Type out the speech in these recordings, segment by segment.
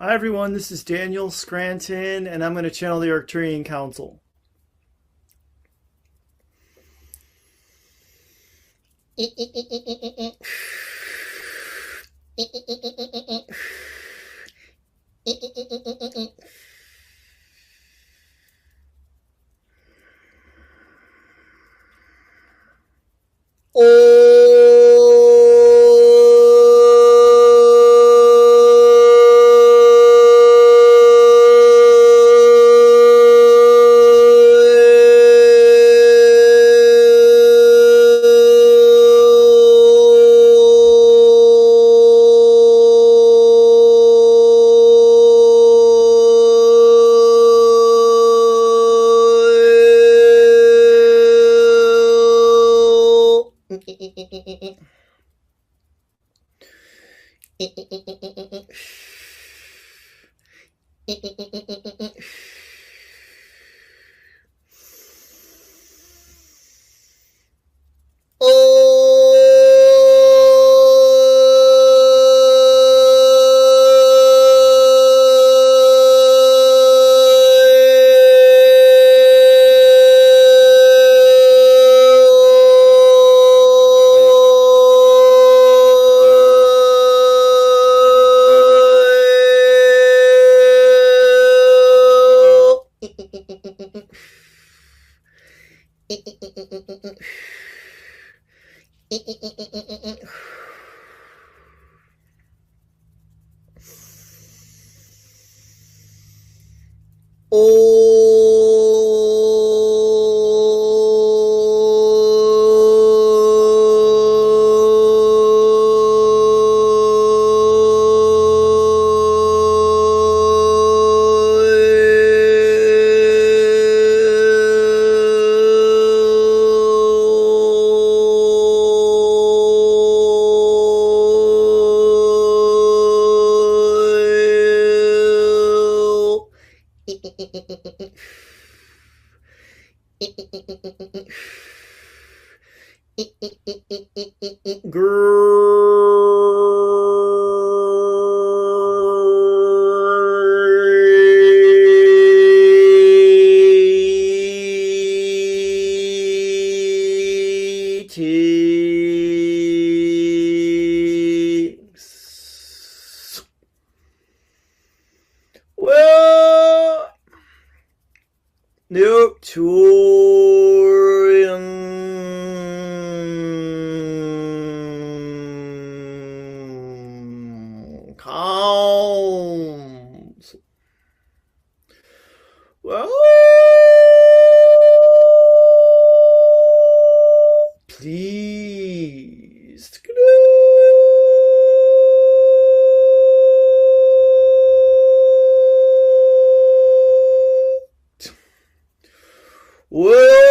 Hi everyone, this is Daniel Scranton, and I'm going to channel the Arcturian Council. Greetings. Well, Arcturian Council. Well, please. Well,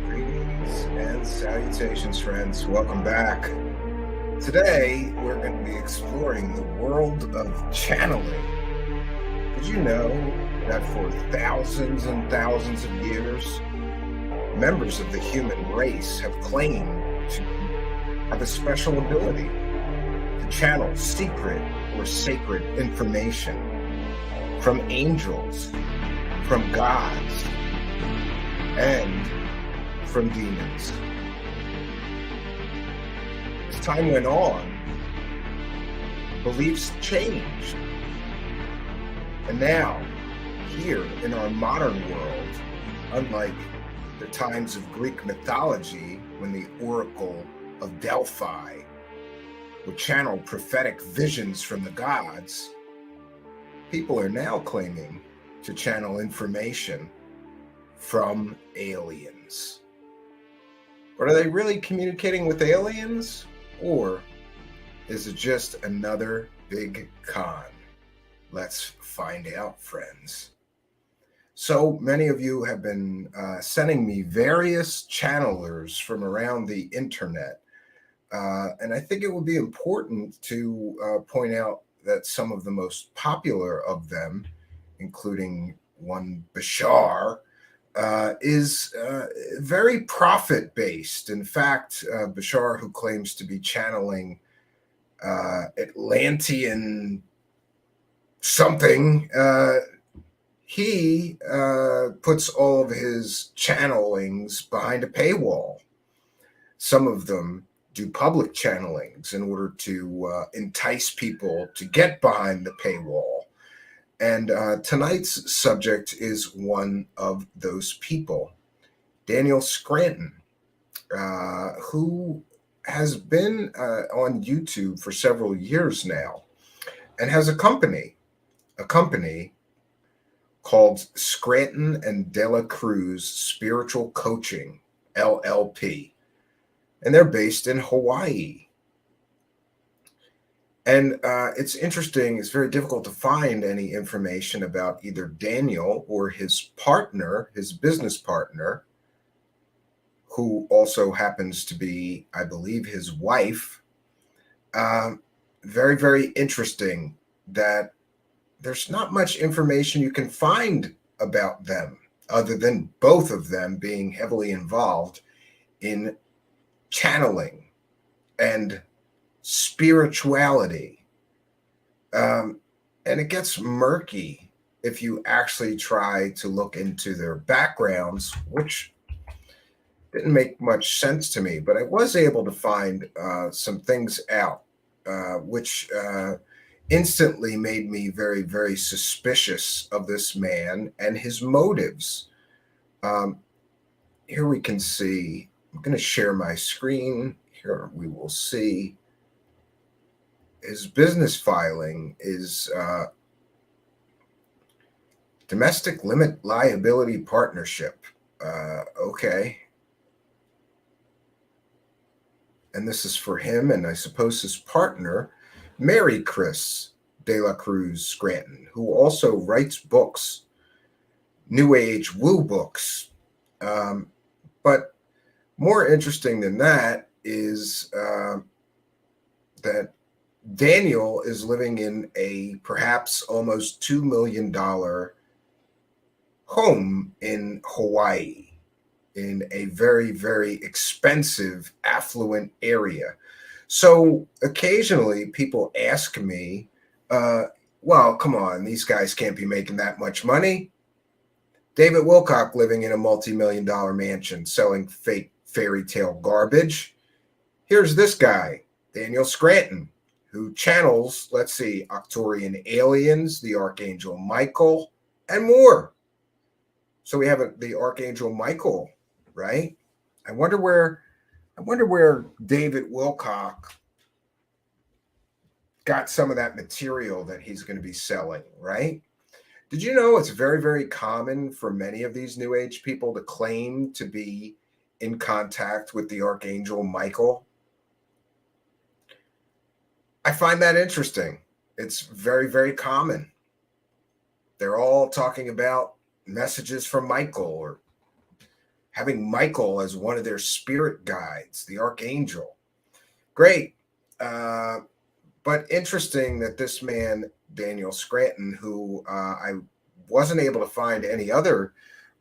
Greetings and salutations, friends. Welcome back. Today, we're going to be exploring the world of channeling. Did you know that for thousands and thousands of years, members of the human race have claimed to have a special ability to channel secret or sacred information? from angels, from gods, and from demons. As time went on, beliefs changed. And now, here in our modern world, unlike the times of Greek mythology when the Oracle of Delphi would channel prophetic visions from the gods, people are now claiming to channel information from aliens. But are they really communicating with aliens? Or is it just another big con? Let's find out, friends. So many of you have been sending me various channelers from around the internet. And I think it would be important to point out that some of the most popular of them, including one Bashar, is very profit-based. In fact, Bashar, who claims to be channeling Atlantean something, he puts all of his channelings behind a paywall. Some of them do public channelings in order to entice people to get behind the paywall. And tonight's subject is one of those people, Daniel Scranton, who has been on YouTube for several years now and has a company called Scranton and De La Cruz Spiritual Coaching, LLP. And they're based in Hawaii. And it's interesting, it's very difficult to find any information about either Daniel or his partner, his business partner, who also happens to be, I believe, his wife. Very, very interesting that there's not much information you can find about them other than both of them being heavily involved in channeling and spirituality. And it gets murky if you actually try to look into their backgrounds, which didn't make much sense to me, but I was able to find some things out, which instantly made me very, very suspicious of this man and his motives. Here we can see, I'm going to share my screen. Here we will see his business filing is domestic limit liability partnership. Okay. And this is for him and I suppose his partner, Mary Chris De La Cruz Scranton, who also writes books, New Age woo books. But more interesting than that is that Daniel is living in a perhaps almost $2 million home in Hawaii, in a very, very expensive, affluent area. So occasionally people ask me, well, come on, these guys can't be making that much money. David Wilcock living in a multi-million-dollar mansion selling fake fairy tale garbage. Here's this guy, Daniel Scranton, who channels, let's see, Arcturian aliens, the Archangel Michael, and more. So we have the Archangel Michael, right? I wonder where David Wilcock got some of that material that he's going to be selling, right? Did you know it's very, very common for many of these New Age people to claim to be in contact with the Archangel Michael? I find that interesting. It's very, very common. They're all talking about messages from Michael or having Michael as one of their spirit guides, the Archangel. Great. But interesting that this man, Daniel Scranton, who I wasn't able to find any other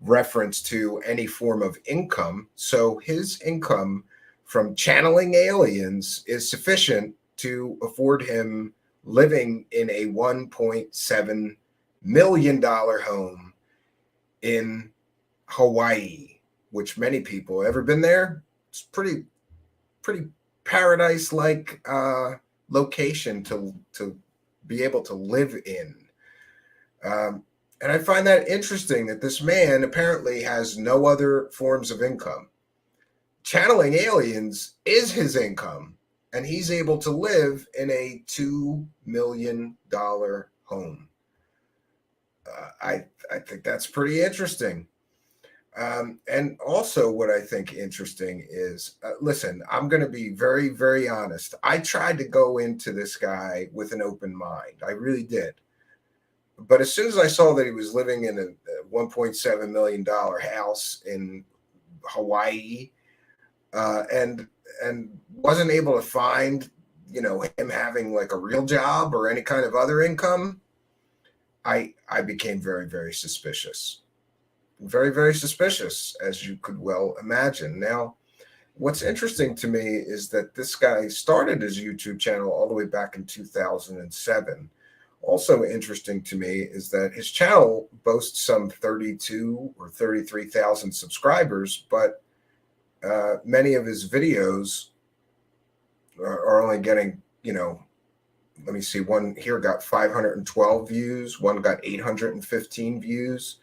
reference to any form of income. So his income from channeling aliens is sufficient to afford him living in a $1.7 million home in Hawaii, which many people ever been there. It's pretty paradise-like location to be able to live in. And I find that interesting that this man apparently has no other forms of income. Channeling aliens is his income, and he's able to live in a $2 million home. I think that's pretty interesting. And also, what I think interesting is, listen, I'm going to be very, very honest. I tried to go into this guy with an open mind. I really did. But as soon as I saw that he was living in a $1.7 million house in Hawaii, and wasn't able to find, him having like a real job or any kind of other income, I became very, very suspicious. Very, very suspicious, as you could well imagine. Now, what's interesting to me is that this guy started his YouTube channel all the way back in 2007. Also interesting to me is that his channel boasts some 32 or 33,000 subscribers, but many of his videos are only getting, let me see, one here got 512 views, one got 815 views.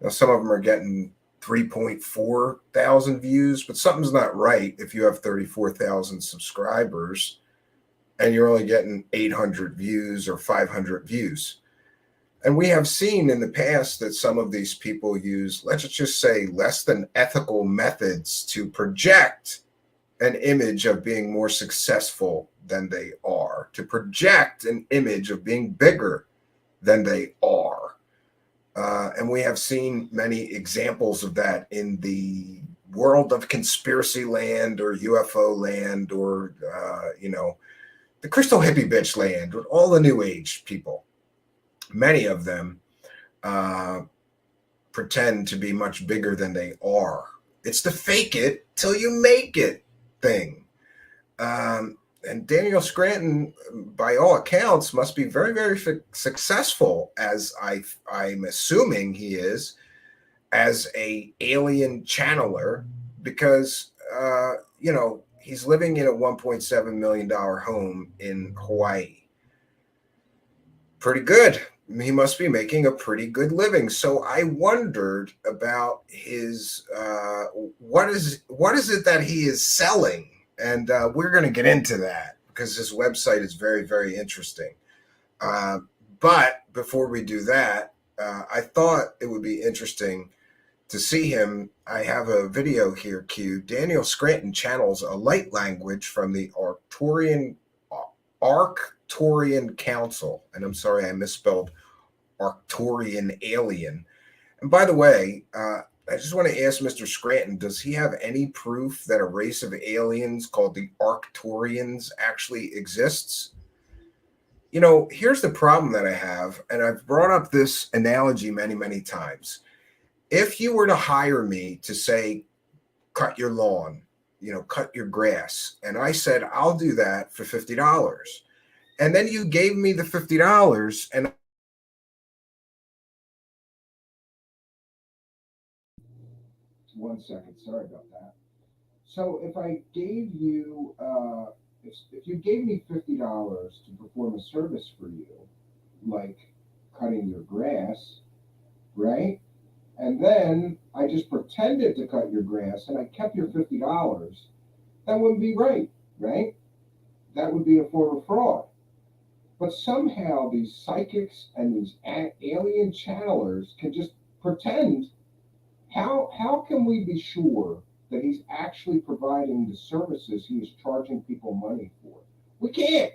Now, some of them are getting 3.4 thousand views, but something's not right if you have 34,000 subscribers and you're only getting 800 views or 500 views. And we have seen in the past that some of these people use, let's just say, less than ethical methods to project an image of being more successful than they are, to project an image of being bigger than they are. And we have seen many examples of that in the world of conspiracy land or UFO land or, the crystal hippie bitch land with all the new age people. Many of them pretend to be much bigger than they are. It's the fake it till you make it thing. And Daniel Scranton, by all accounts, must be very, very successful, as I'm assuming he is, as a alien channeler, because, he's living in a $1.7 million home in Hawaii. Pretty good. He must be making a pretty good living. So I wondered about his, what is it that he is selling? And we're going to get into that because his website is very, very interesting. But before we do that, I thought it would be interesting to see him. I have a video here queued. Daniel Scranton channels a light language from the Arcturian Council. And I'm sorry, I misspelled Arcturian alien. And by the way, I just want to ask Mr. Scranton, does he have any proof that a race of aliens called the Arcturians actually exists? Here's the problem that I have, and I've brought up this analogy many, many times. If you were to hire me to say, cut your lawn, cut your grass, and I said, I'll do that for $50, and then you gave me the $50 and one second, sorry about that. So if I gave you, if you gave me $50 to perform a service for you, like cutting your grass, right? And then I just pretended to cut your grass and I kept your $50, that wouldn't be right? That would be a form of fraud. But somehow these psychics and these alien channelers can just pretend. How can we be sure that he's actually providing the services he is charging people money for? We can't.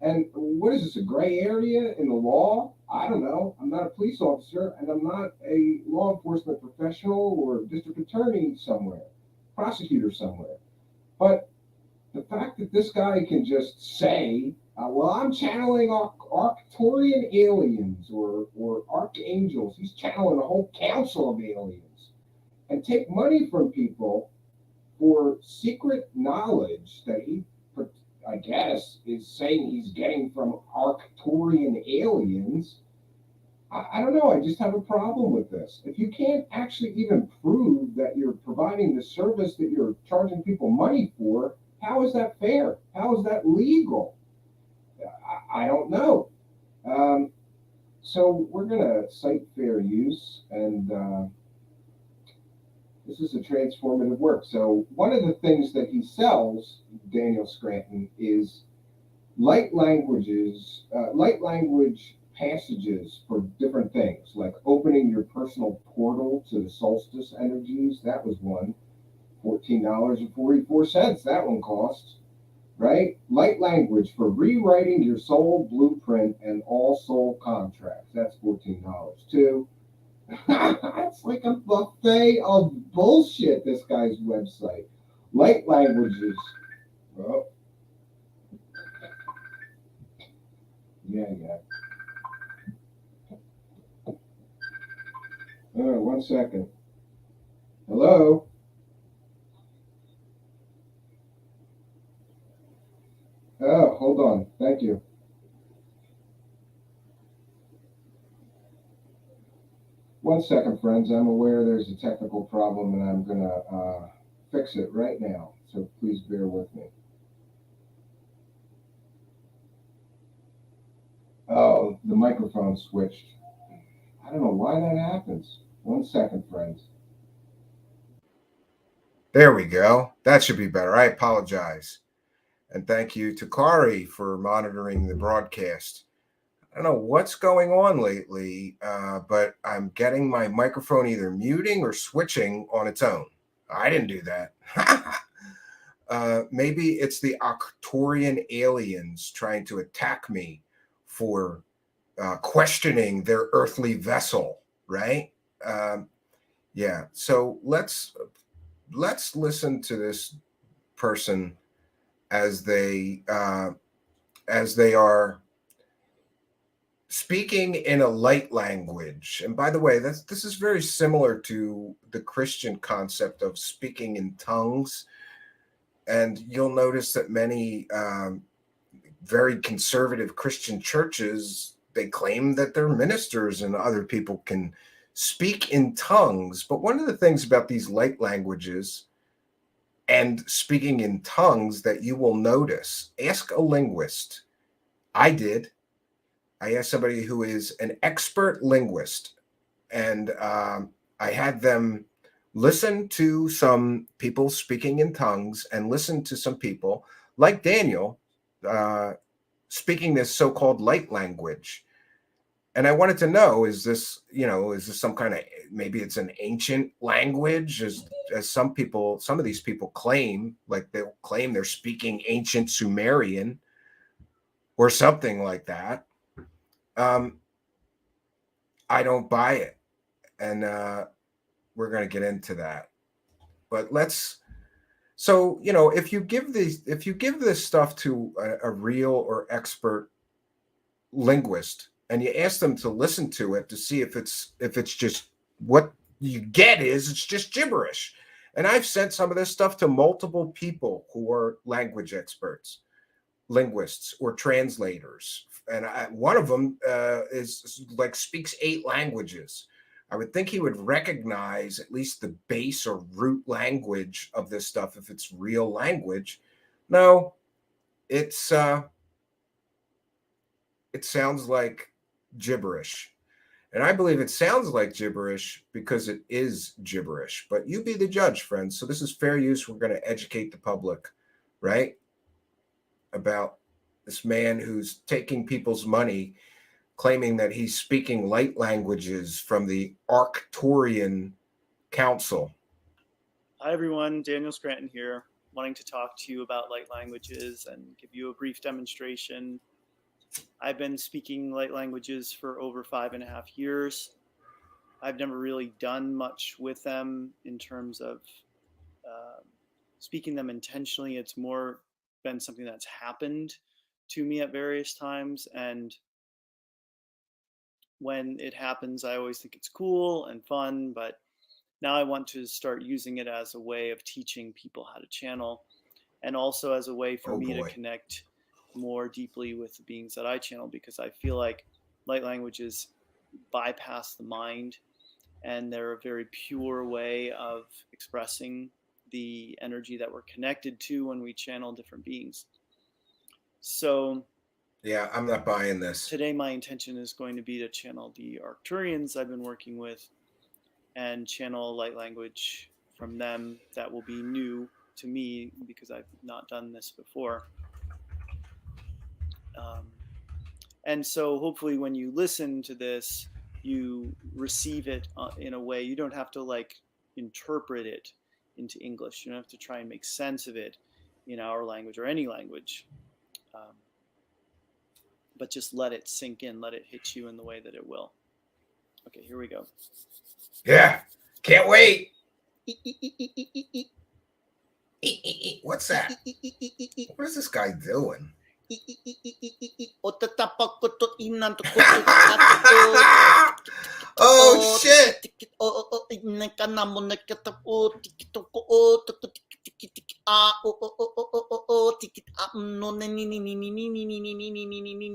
And what is this, a gray area in the law? I don't know. I'm not a police officer, and I'm not a law enforcement professional or district attorney somewhere, prosecutor somewhere. But the fact that this guy can just say, well, I'm channeling Arcturian aliens or archangels. He's channeling a whole council of aliens and take money from people for secret knowledge that he, I guess, is saying he's getting from Arcturian aliens. I don't know. I just have a problem with this. If you can't actually even prove that you're providing the service that you're charging people money for, how is that fair? How is that legal? I don't know. Um, so we're going to cite fair use, and this is a transformative work. So one of the things that he sells, Daniel Scranton, is light language passages for different things, like opening your personal portal to the solstice energies. That was one. $14.44. That one costs, right? Light language for rewriting your soul blueprint and all soul contracts. That's $14 too. It's like a buffet of bullshit, this guy's website. Light languages. Oh, yeah. One second. Hello? Oh, hold on. Thank you. One second, friends. I'm aware there's a technical problem and I'm going to fix it right now. So please bear with me. Oh, the microphone switched. I don't know why that happens. One second, friends. There we go. That should be better. I apologize. And thank you to Kari for monitoring the broadcast. I don't know what's going on lately, but I'm getting my microphone either muting or switching on its own. I didn't do that. Maybe it's the Arcturian aliens trying to attack me for questioning their earthly vessel, right? Um, yeah. So let's listen to this person as they are speaking in a light language. And by the way, this is very similar to the Christian concept of speaking in tongues. And you'll notice that many very conservative Christian churches, they claim that their ministers and other people can speak in tongues. But one of the things about these light languages and speaking in tongues that you will notice, ask a linguist. I did. I asked somebody who is an expert linguist, and I had them listen to some people speaking in tongues and listen to some people like Daniel uh, speaking this so-called light language. And I wanted to know, is this some kind of, maybe it's an ancient language, as some of these people claim, like they'll claim they're speaking ancient Sumerian or something like that. Um, I don't buy it, and we're going to get into that. But let's. So if you give this stuff to a real or expert linguist, and you ask them to listen to it to see if it's just what you get is it's just gibberish. And I've sent some of this stuff to multiple people who are language experts, linguists or translators, and one of them is like speaks 8 languages. I would think he would recognize at least the base or root language of this stuff if it's real language. No, it's it sounds like gibberish. And I believe it sounds like gibberish because it is gibberish. But you be the judge, friends. So this is fair use. We're going to educate the public, right? About this man who's taking people's money, claiming that he's speaking light languages from the Arcturian Council. Hi, everyone. Daniel Scranton here, wanting to talk to you about light languages and give you a brief demonstration. I've been speaking light languages for over 5.5 years. I've never really done much with them in terms of uh, speaking them intentionally. It's more been something that's happened to me at various times. And when it happens, I always think it's cool and fun. But now I want to start using it as a way of teaching people how to channel, and also as a way for Oh me to boy. connect more deeply with the beings that I channel, because I feel like light languages bypass the mind, and they're a very pure way of expressing the energy that we're connected to when we channel different beings. So yeah, I'm not buying this. today my intention is going to be to channel the Arcturians I've been working with and channel light language from them that will be new to me because I've not done this before. And so hopefully when you listen to this, you receive it in a way, you don't have to like interpret it into English. You don't have to try and make sense of it in our language or any language. But just let it sink in, let it hit you in the way that it will. Okay, here we go. Yeah, can't wait. What's that? What is this guy doing? Oh shit!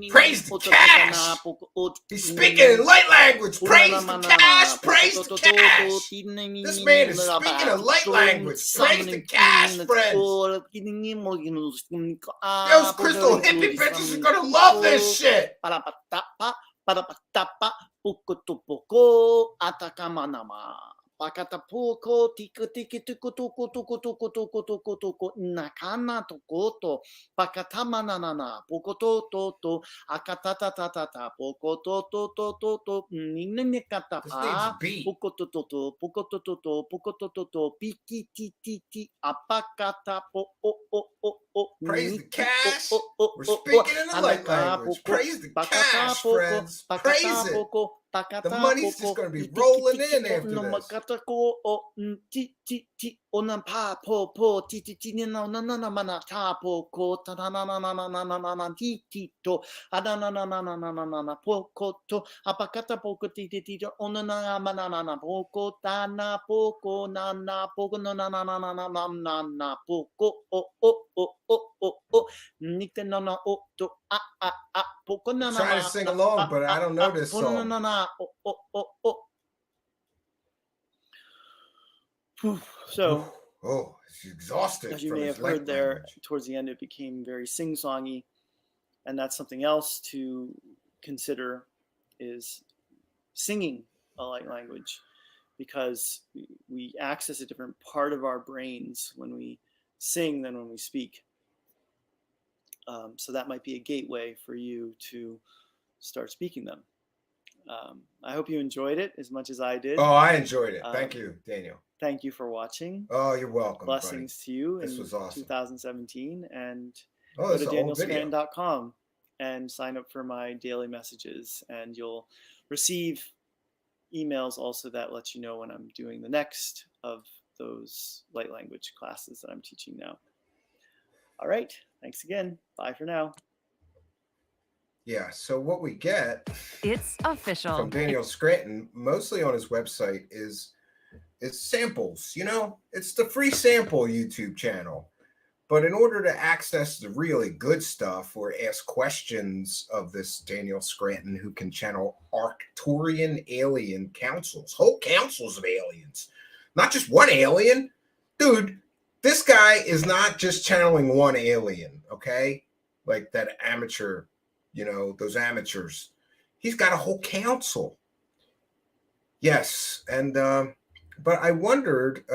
Praise the cash! He's speaking in light language! Praise the cash! Praise the cash! This man is speaking in light language! Praise the cash, friends! Those crystal hippie bitches are gonna love this shit! Pakatapoko tika tiki tuku tuku tuku tuku tuku tuku tuku nakana tokoto pakatamanana pokoto to akatatatata pokoto to ninekatapa pokoto pokoto piki titi apakata po praise the cash. We're speaking in the light language. Praise the cash, friends. Praise it. The money's just going to be rolling in after this. Onampa po po titi na mana tapo ko na tito adana pokoto apakata poko titi onana manana poko tana poko nana poko na poko o nikenana o to poko nana. I'm trying to sing along, but I don't know this song. So, she's exhausted. As you may have heard there, towards the end, it became very sing-songy, and that's something else to consider is singing a light language, because we access a different part of our brains when we sing than when we speak. So that might be a gateway for you to start speaking them. I hope you enjoyed it as much as I did. Oh, I enjoyed it. Thank you, Daniel. Thank you for watching. Oh, you're welcome. Blessings buddy. to you. This was awesome. 2017. And go to danielscranton.com and sign up for my daily messages. And you'll receive emails also that let you know when I'm doing the next of those light language classes that I'm teaching now. All right. Thanks again. Bye for now. Yeah, so what we get it's official from Daniel Scranton, mostly on his website, is samples. You know, it's the free sample YouTube channel. But in order to access the really good stuff or ask questions of this Daniel Scranton, who can channel Arcturian alien councils, whole councils of aliens, not just one alien. Dude, this guy is not just channeling one alien, okay? Like that amateur, you know, those amateurs. He's got a whole council. Yes, and but I wondered,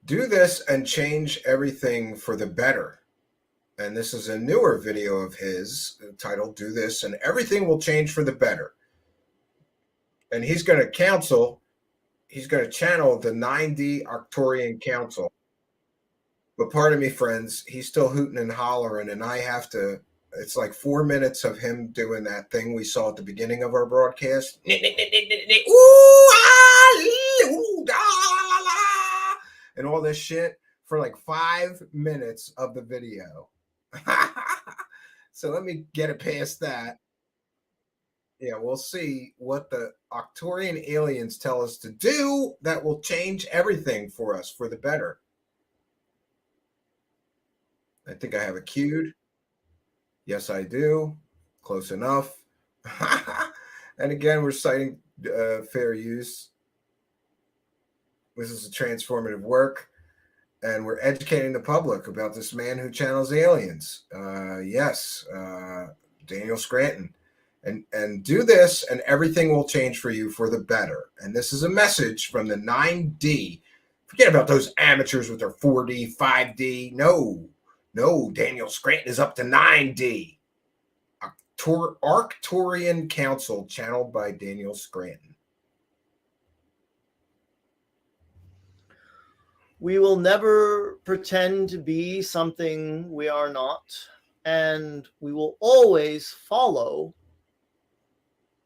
do this and change everything for the better. And this is a newer video of his titled "Do This and Everything Will Change for the Better." And he's going to channel the 9D Arcturian Council. But pardon me, friends, he's still hooting and hollering, and I have to. It's like 4 minutes of him doing that thing we saw at the beginning of our broadcast. And all this shit for like 5 minutes of the video. So let me get it past that. Yeah, we'll see what the Arcturian aliens tell us to do that will change everything for us for the better. I think I have it queued. Yes, I do. Close enough. And again, we're citing fair use. This is a transformative work, and we're educating the public about this man who channels aliens. Yes, Daniel Scranton. And do this, and everything will change for you for the better. And this is a message from the 9D. Forget about those amateurs with their 4D, 5D. No, Daniel Scranton is up to 9D. Arcturian Council, channeled by Daniel Scranton. We will never pretend to be something we are not, and we will always follow.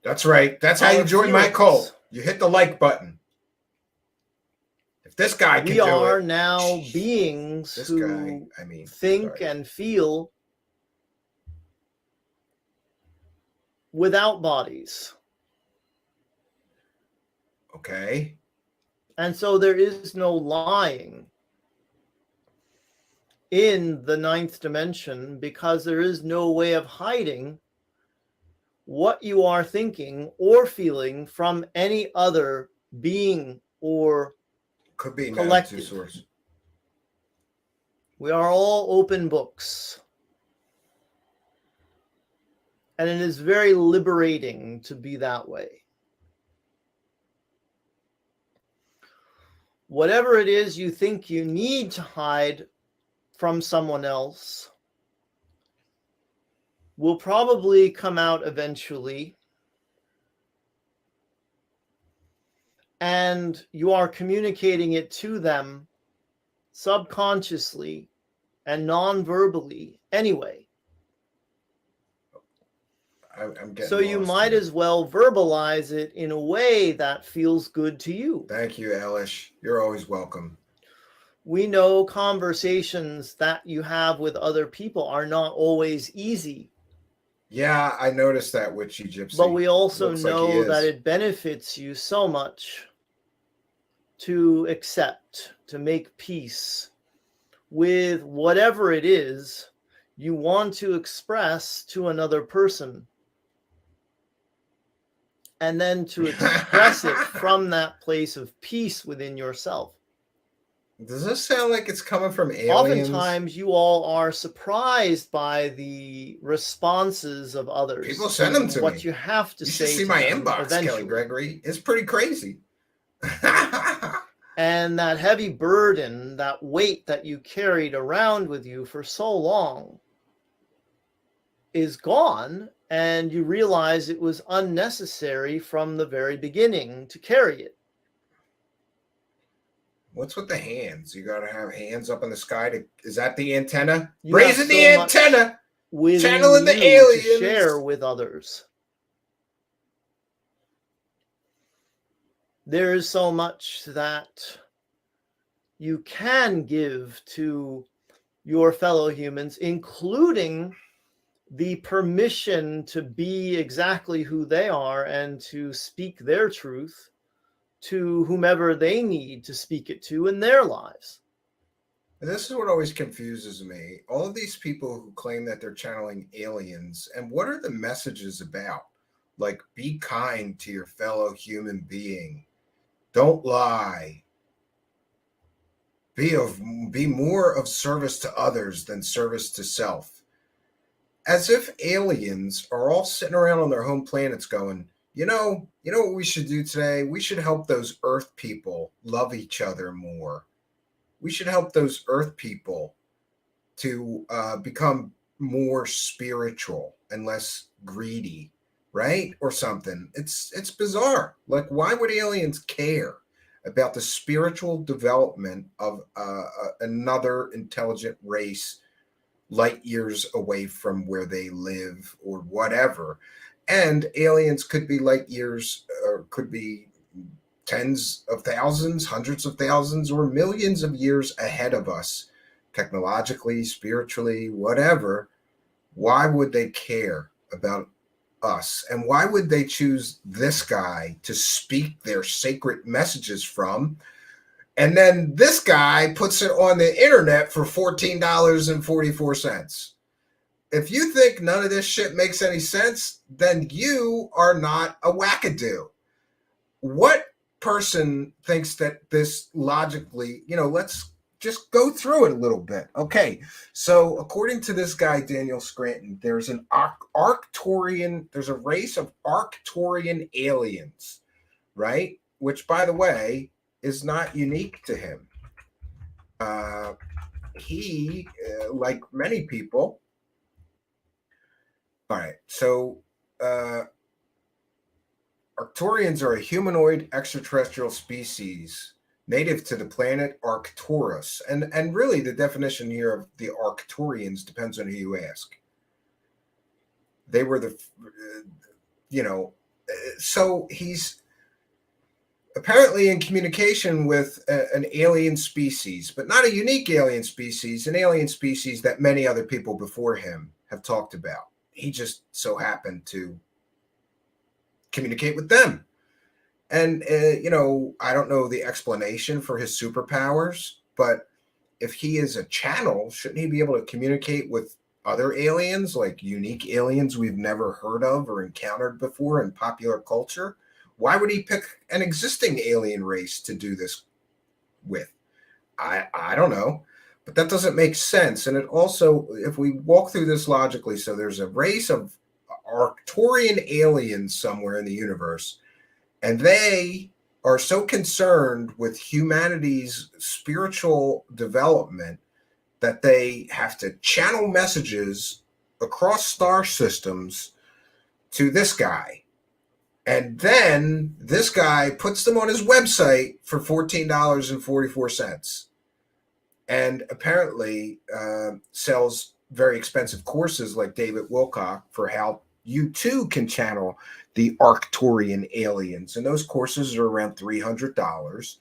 That's right. That's how you join my cult. You hit the like button. If this guy can do it. We are now beings who think and feel without bodies. Okay. And so there is no lying in the ninth dimension, because there is no way of hiding what you are thinking or feeling from any other being or could be collective. Source. We are all open books. And it is very liberating to be that way. Whatever it is you think you need to hide from someone else will probably come out eventually. And you are communicating it to them subconsciously and non-verbally anyway. So you might as well verbalize it in a way that feels good to you. Thank you, Elish. You're always welcome. We know conversations that you have with other people are not always easy. Yeah, I noticed that, Witchy Gypsy. But we also know that it benefits you so much to accept, to make peace with whatever it is you want to express to another person. And then to express it from that place of peace within yourself. Does this sound like it's coming from aliens? Oftentimes, you all are surprised by the responses of others. People send them to me. What you have to say. You should see my inbox, Kelly Gregory. It's pretty crazy. And that heavy burden, that weight that you carried around with you for so long is gone. And you realize it was unnecessary from the very beginning to carry it. What's with the hands? You got to have hands up in the sky. Is that the antenna? Raising the antenna. Channeling the aliens. To share with others. There is so much that you can give to your fellow humans, including the permission to be exactly who they are and to speak their truth to whomever they need to speak it to in their lives. And this is what always confuses me. All of these people who claim that they're channeling aliens, and what are the messages about? Like, be kind to your fellow human being. Don't lie. Be more of service to others than service to self. As if aliens are all sitting around on their home planets going, you know what we should do today? We should help those Earth people love each other more. We should help those Earth people to become more spiritual and less greedy, right? Or something. It's bizarre. Like, why would aliens care about the spiritual development of another intelligent race light years away from where they live or whatever? And aliens could be light years, or could be tens of thousands, hundreds of thousands, or millions of years ahead of us, technologically, spiritually, whatever. Why would they care about us? And why would they choose this guy to speak their sacred messages from? And then this guy puts it on the internet for $14.44. if you think none of this shit makes any sense, then you are not a wackadoo. What person thinks that this logically, let's just go through it a little bit. Okay, so according to this guy, Daniel Scranton, there's an Arcturian, there's a race of Arcturian aliens, right? Which, by the way, is not unique to him. He, like many people, all right, so Arcturians are a humanoid extraterrestrial species native to the planet Arcturus. And really, the definition here of the Arcturians depends on who you ask. They were so he's apparently in communication with an alien species, but not a unique alien species, an alien species that many other people before him have talked about. He just so happened to communicate with them. And, I don't know the explanation for his superpowers, but if he is a channel, shouldn't he be able to communicate with other aliens, like unique aliens we've never heard of or encountered before in popular culture? Why would he pick an existing alien race to do this with? I don't know, but that doesn't make sense. And it also, if we walk through this logically, so there's a race of Arcturian aliens somewhere in the universe, and they are so concerned with humanity's spiritual development that they have to channel messages across star systems to this guy. And then this guy puts them on his website for $14.44. And apparently sells very expensive courses like David Wilcock for how you too can channel the Arcturian aliens. And those courses are around $300.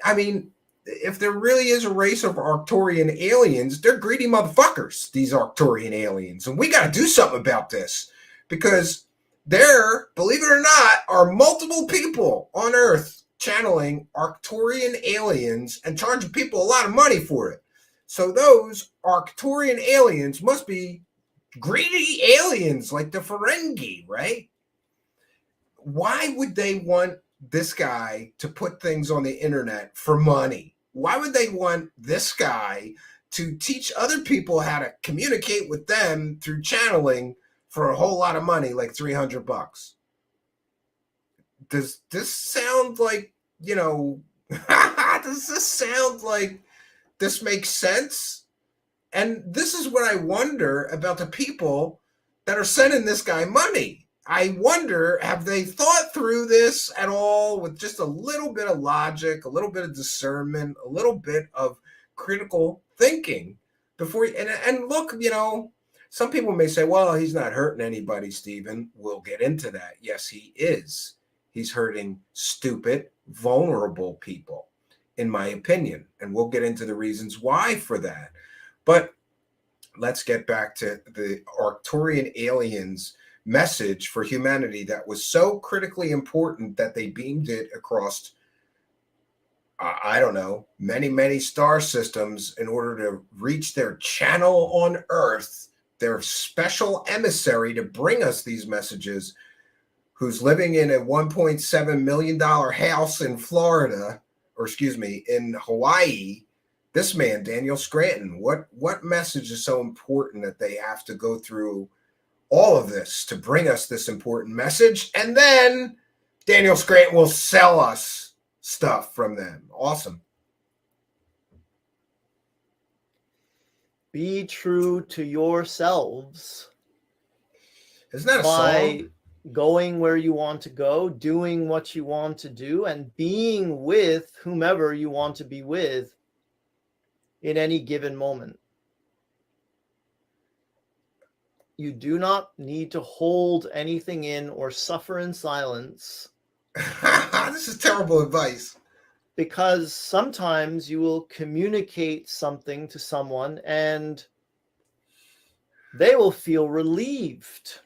I mean, if there really is a race of Arcturian aliens, they're greedy motherfuckers, these Arcturian aliens. And we got to do something about this, because there, believe it or not, are multiple people on Earth channeling Arcturian aliens and charging people a lot of money for it. So those Arcturian aliens must be greedy aliens like the Ferengi, right? Why would they want this guy to put things on the internet for money? Why would they want this guy to teach other people how to communicate with them through channeling for a whole lot of money, like $300? Does this sound like, does this sound like this makes sense? And this is what I wonder about the people that are sending this guy money. I wonder, have they thought through this at all with just a little bit of logic, a little bit of discernment, a little bit of critical thinking before and look, some people may say, well, he's not hurting anybody, Stephen. We'll get into that. Yes, he is. He's hurting stupid, vulnerable people, in my opinion. And we'll get into the reasons why for that. But let's get back to the Arcturian aliens message for humanity that was so critically important that they beamed it across, I don't know, many, many star systems in order to reach their channel on Earth, their special emissary to bring us these messages, who's living in a $1.7 million house in Florida, in Hawaii. This man, Daniel Scranton, what message is so important that they have to go through all of this to bring us this important message? And then Daniel Scranton will sell us stuff from them. Awesome. Be true to yourselves. Isn't that a song? Going where you want to go, doing what you want to do, and being with whomever you want to be with in any given moment. You do not need to hold anything in or suffer in silence. This is terrible advice. Because sometimes you will communicate something to someone and they will feel relieved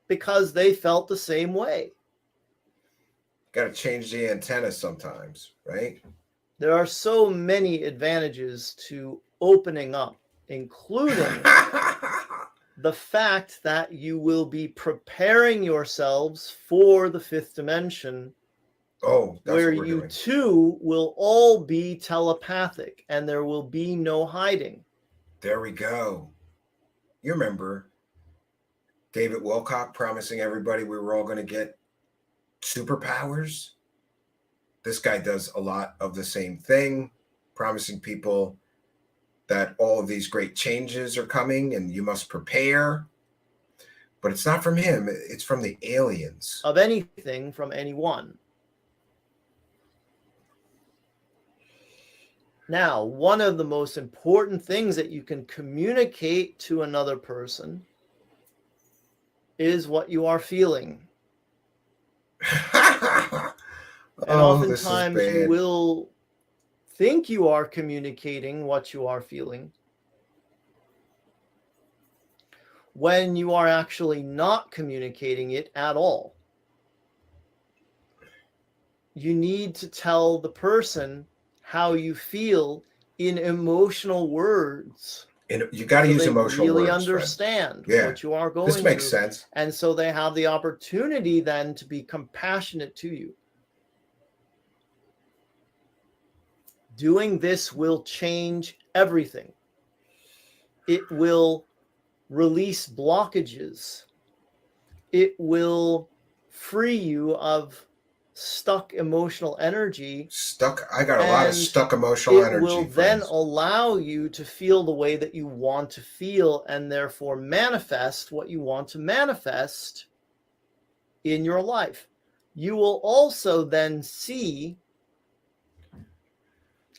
because they felt the same way. Got to change the antenna sometimes, right? There are so many advantages to opening up including the fact that you will be preparing yourselves for the fifth dimension. Oh, that's where what we're you doing. two will all be telepathic and there will be no hiding. There we go. You remember David Wilcock promising everybody we were all going to get superpowers? This guy does a lot of the same thing, promising people that all of these great changes are coming and you must prepare. But it's not from him, it's from the aliens. Of anything from anyone. Now, one of the most important things that you can communicate to another person is what you are feeling. And oftentimes you will think you are communicating what you are feeling when you are actually not communicating it at all. You need to tell the person how you feel in emotional words. And you got to use emotional really words. Understand what you are going through. This makes through. sense. And so they have the opportunity then to be compassionate to you. Doing this will change everything. It will release blockages. It will free you of stuck emotional energy. I got a lot of stuck emotional energy. It will then allow you to feel the way that you want to feel and therefore manifest what you want to manifest in your life. You will also then see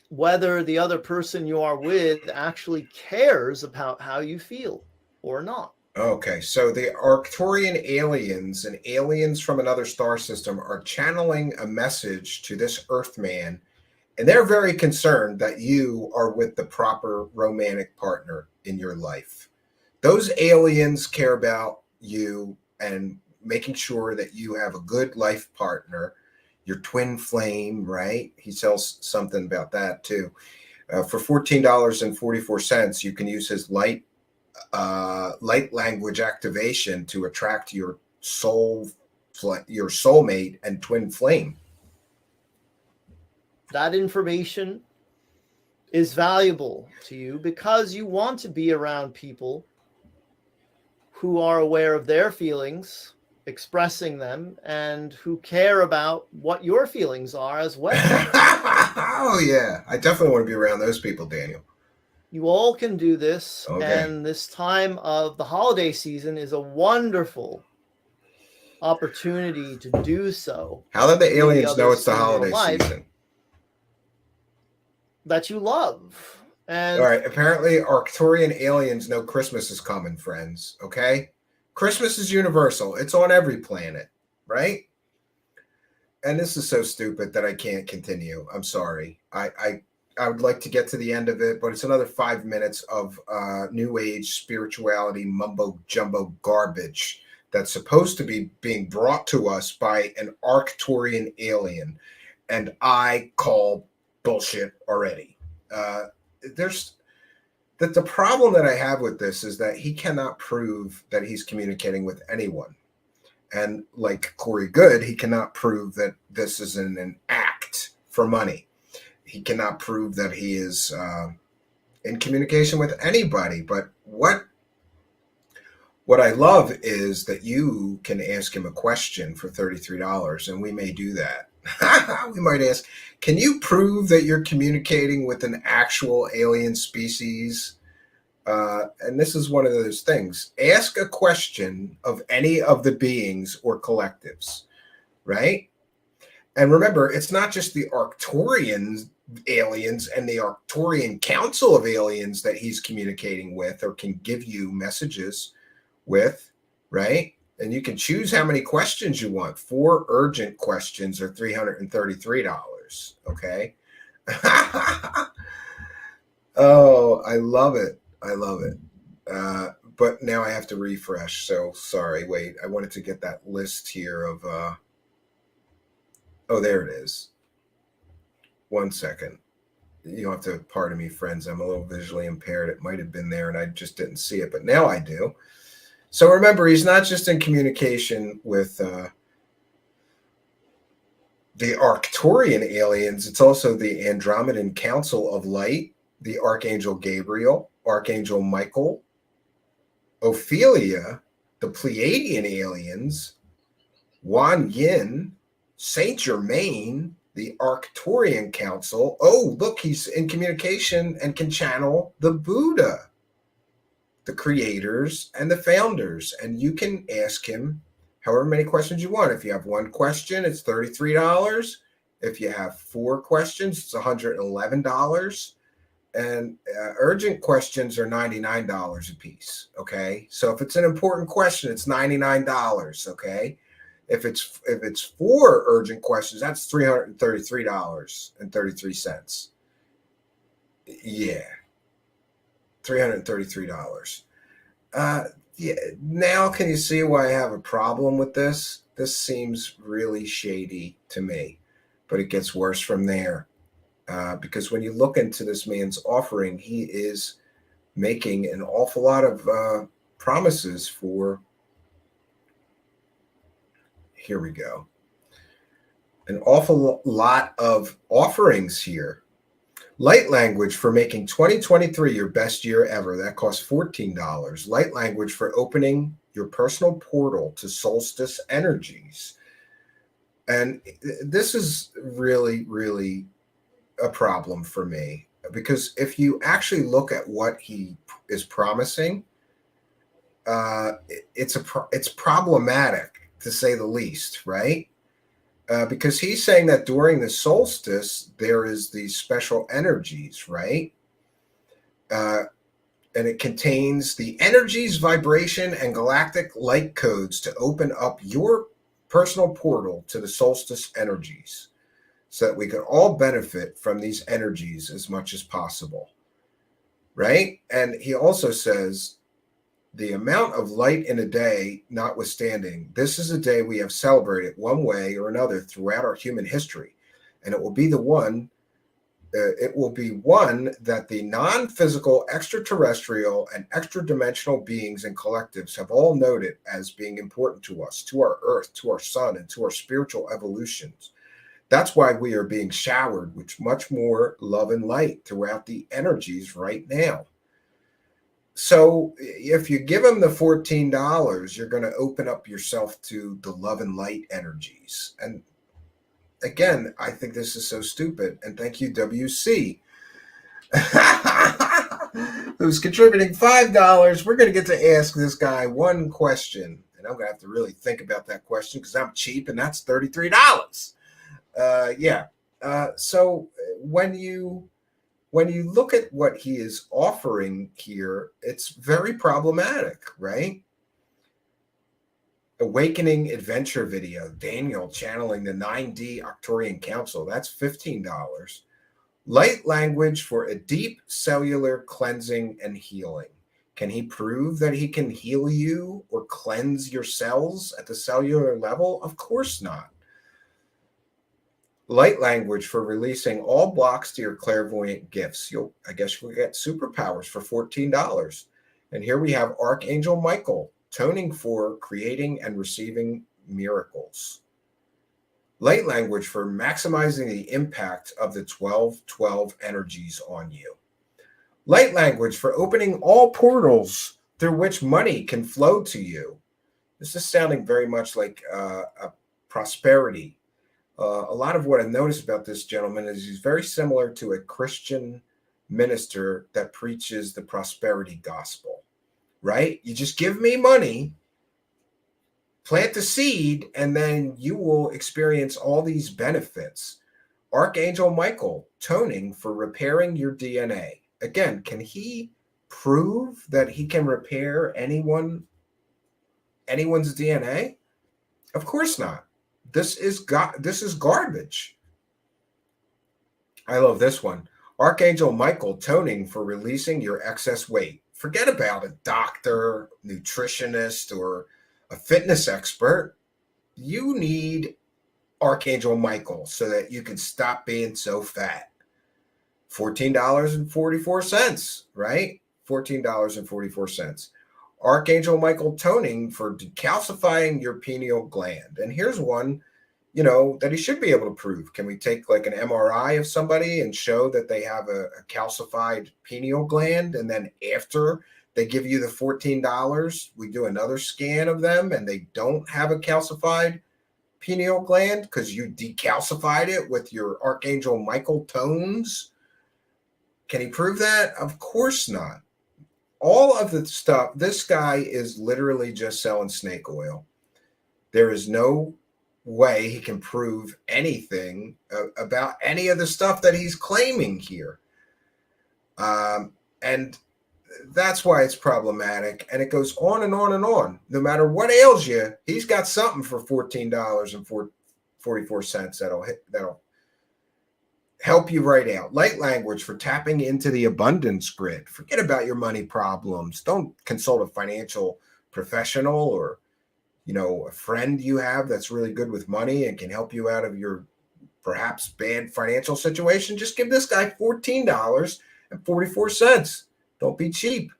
whether the other person you are with actually cares about how you feel or not. Okay, so the Arcturian aliens and aliens from another star system are channeling a message to this Earthman, and they're very concerned that you are with the proper romantic partner in your life. Those aliens care about you and making sure that you have a good life partner, your twin flame, right? He sells something about that too. For $14.44, you can use his light language activation to attract your soulmate and twin flame. That information is valuable to you because you want to be around people who are aware of their feelings, expressing them, and who care about what your feelings are as well. Oh yeah, I definitely want to be around those people, Daniel. You all can do this, and this time of the holiday season is a wonderful opportunity to do so. How do the aliens know it's the holiday season? That you love. And all right, apparently Arcturian aliens know Christmas is coming, friends, okay? Christmas is universal. It's on every planet, right? And this is so stupid that I can't continue. I'm sorry. I would like to get to the end of it, but it's another 5 minutes of new age spirituality mumbo jumbo garbage that's supposed to be being brought to us by an Arcturian alien, and I call bullshit already. The problem that I have with this is that he cannot prove that he's communicating with anyone. And like Corey Good, he cannot prove that this is an act for money. He cannot prove that he is in communication with anybody. But what I love is that you can ask him a question for $33, and we may do that. We might ask, can you prove that you're communicating with an actual alien species? And this is one of those things. Ask a question of any of the beings or collectives, right? And remember, it's not just the Arcturian aliens and the Arcturian Council of Aliens that he's communicating with or can give you messages with, right? And you can choose how many questions you want. 4 urgent questions are $333, okay? Oh, I love it. I love it. But now I have to refresh, so sorry. Wait, I wanted to get that list here of... oh, there it is. 1 second. You'll have to pardon me, friends. I'm a little visually impaired. It might have been there and I just didn't see it, but now I do. So remember, he's not just in communication with the Arcturian aliens. It's also the Andromedan Council of Light, the Archangel Gabriel, Archangel Michael, Ophelia, the Pleiadian aliens, Wan Yin, Saint Germain, the Arcturian Council. Oh, look, he's in communication and can channel the Buddha, the creators and the founders. And you can ask him however many questions you want. If you have one question, it's $33. If you have 4 questions, it's $111. And urgent questions are $99 a piece. Okay. So if it's an important question, it's $99. Okay. If it's 4 urgent questions, that's $333.33. Yeah. $333. Yeah. Now, can you see why I have a problem with this? This seems really shady to me, but it gets worse from there. Because when you look into this man's offering, he is making an awful lot of promises for, here we go, an awful lot of offerings here. Light language for making 2023 your best year ever. That costs $14. Light language for opening your personal portal to solstice energies. And this is really, really a problem for me, because if you actually look at what he is promising, it's problematic, to say the least, right? Because he's saying that during the solstice there is these special energies, right? And it contains the energies, vibration, and galactic light codes to open up your personal portal to the solstice energies, so that we can all benefit from these energies as much as possible, right? And he also says, the amount of light in a day notwithstanding, this is a day we have celebrated one way or another throughout our human history, and it will be one that the non-physical, extraterrestrial, and extra-dimensional beings and collectives have all noted as being important to us, to our Earth, to our sun, and to our spiritual evolutions. That's why we are being showered with much more love and light throughout the energies right now. So if you give them the $14, you're going to open up yourself to the love and light energies. And again, I think this is so stupid. And thank you, WC, who's contributing $5. We're going to get to ask this guy one question. And I'm going to have to really think about that question, because I'm cheap, and that's $33. So when you look at what he is offering here, it's very problematic, right? Awakening adventure video, Daniel channeling the 9D Arcturian Council, that's $15. Light language for a deep cellular cleansing and healing. Can he prove that he can heal you or cleanse your cells at the cellular level? Of course not. Light language for releasing all blocks to your clairvoyant gifts. I guess you'll get superpowers for $14. And here we have Archangel Michael, toning for creating and receiving miracles. Light language for maximizing the impact of the 1212 energies on you. Light language for opening all portals through which money can flow to you. This is sounding very much like a prosperity. A lot of what I noticed about this gentleman is he's very similar to a Christian minister that preaches the prosperity gospel, right? You just give me money, plant the seed, and then you will experience all these benefits. Archangel Michael, toning for repairing your DNA. Again, can he prove that he can repair anyone's DNA? Of course not. This is garbage. I love this one. Archangel Michael, toning for releasing your excess weight. Forget about a doctor, nutritionist, or a fitness expert. You need Archangel Michael so that you can stop being so fat. $14.44, right? $14.44. Archangel Michael toning for decalcifying your pineal gland. And here's one, that he should be able to prove. Can we take like an MRI of somebody and show that they have a calcified pineal gland? And then after they give you the $14, we do another scan of them and they don't have a calcified pineal gland because you decalcified it with your Archangel Michael tones? Can he prove that? Of course not. All of the stuff, this guy is literally just selling snake oil. There is no way he can prove anything about any of the stuff that he's claiming here. And that's why it's problematic. And it goes on and on and on. No matter what ails you, he's got something for $14.44 that'll help you right out. Light language for tapping into the abundance grid. Forget about your money problems. Don't consult a financial professional or, a friend you have that's really good with money and can help you out of your perhaps bad financial situation. Just give this guy $14.44. Don't be cheap.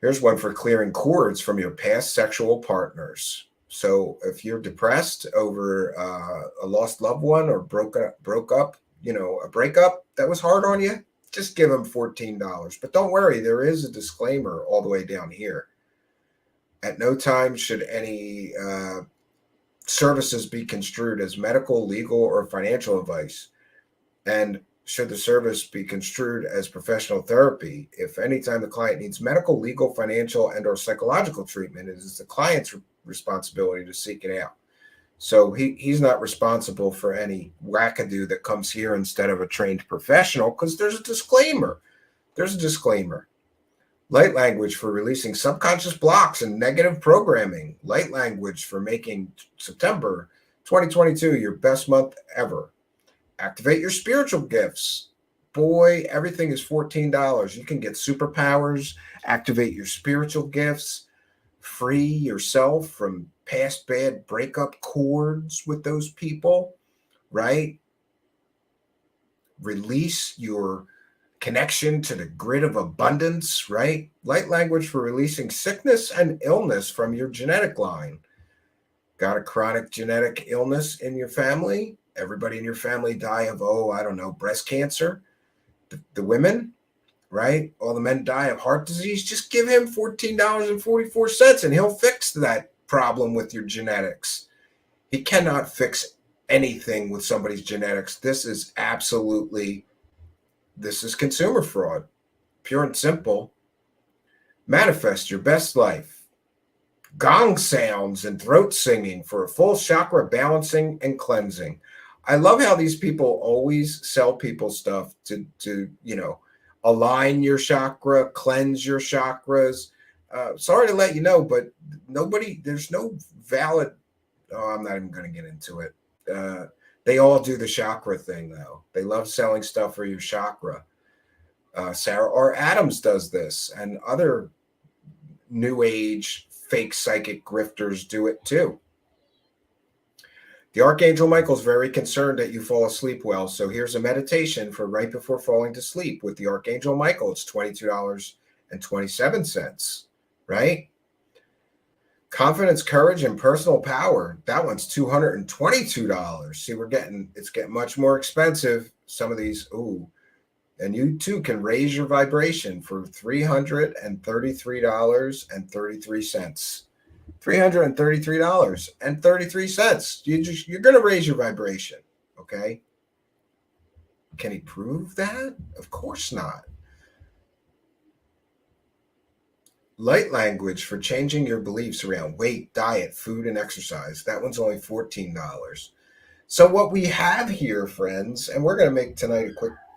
Here's one for clearing cords from your past sexual partners. So if you're depressed over a lost loved one or broke up, a breakup that was hard on you, just give them $14. But don't worry, there is a disclaimer all the way down here. At no time should any services be construed as medical, legal, or financial advice. And should the service be construed as professional therapy, if any time the client needs medical, legal, financial, and or psychological treatment, it is the client's responsibility to seek it out. So he's not responsible for any wackadoo that comes here instead of a trained professional, because there's a disclaimer. Light language for releasing subconscious blocks and negative programming. Light language for making September 2022 your best month ever. Activate your spiritual gifts. Boy, everything is $14. You can get superpowers, activate your spiritual gifts, free yourself from past bad breakup cords with those people, right? Release your connection to the grid of abundance, right? Light language for releasing sickness and illness from your genetic line. Got a chronic genetic illness in your family? Everybody in your family die of, breast cancer. The women, right? All the men die of heart disease. Just give him $14.44 and he'll fix that problem with your genetics. He cannot fix anything with somebody's genetics. This is consumer fraud, pure and simple. Manifest your best life. Gong sounds and throat singing for a full chakra balancing and cleansing. I love how these people always sell people stuff to align your chakra, cleanse your chakras. Sorry to let you know, but there's no valid, I'm not even going to get into it. They all do the chakra thing, though. They love selling stuff for your chakra. Sarah R. Adams does this, and other new age fake psychic grifters do it too. The Archangel Michael is very concerned that you fall asleep well, so here's a meditation for right before falling to sleep with the Archangel Michael. It's $22.27, right? Confidence, courage, and personal power. That one's $222. See, it's getting much more expensive. Some of these, and you too can raise your vibration for $333.33. $333.33. You're going to raise your vibration, okay? Can he prove that? Of course not. Light language for changing your beliefs around weight, diet, food, and exercise. That one's only $14. So what we have here, friends, and we're going to make tonight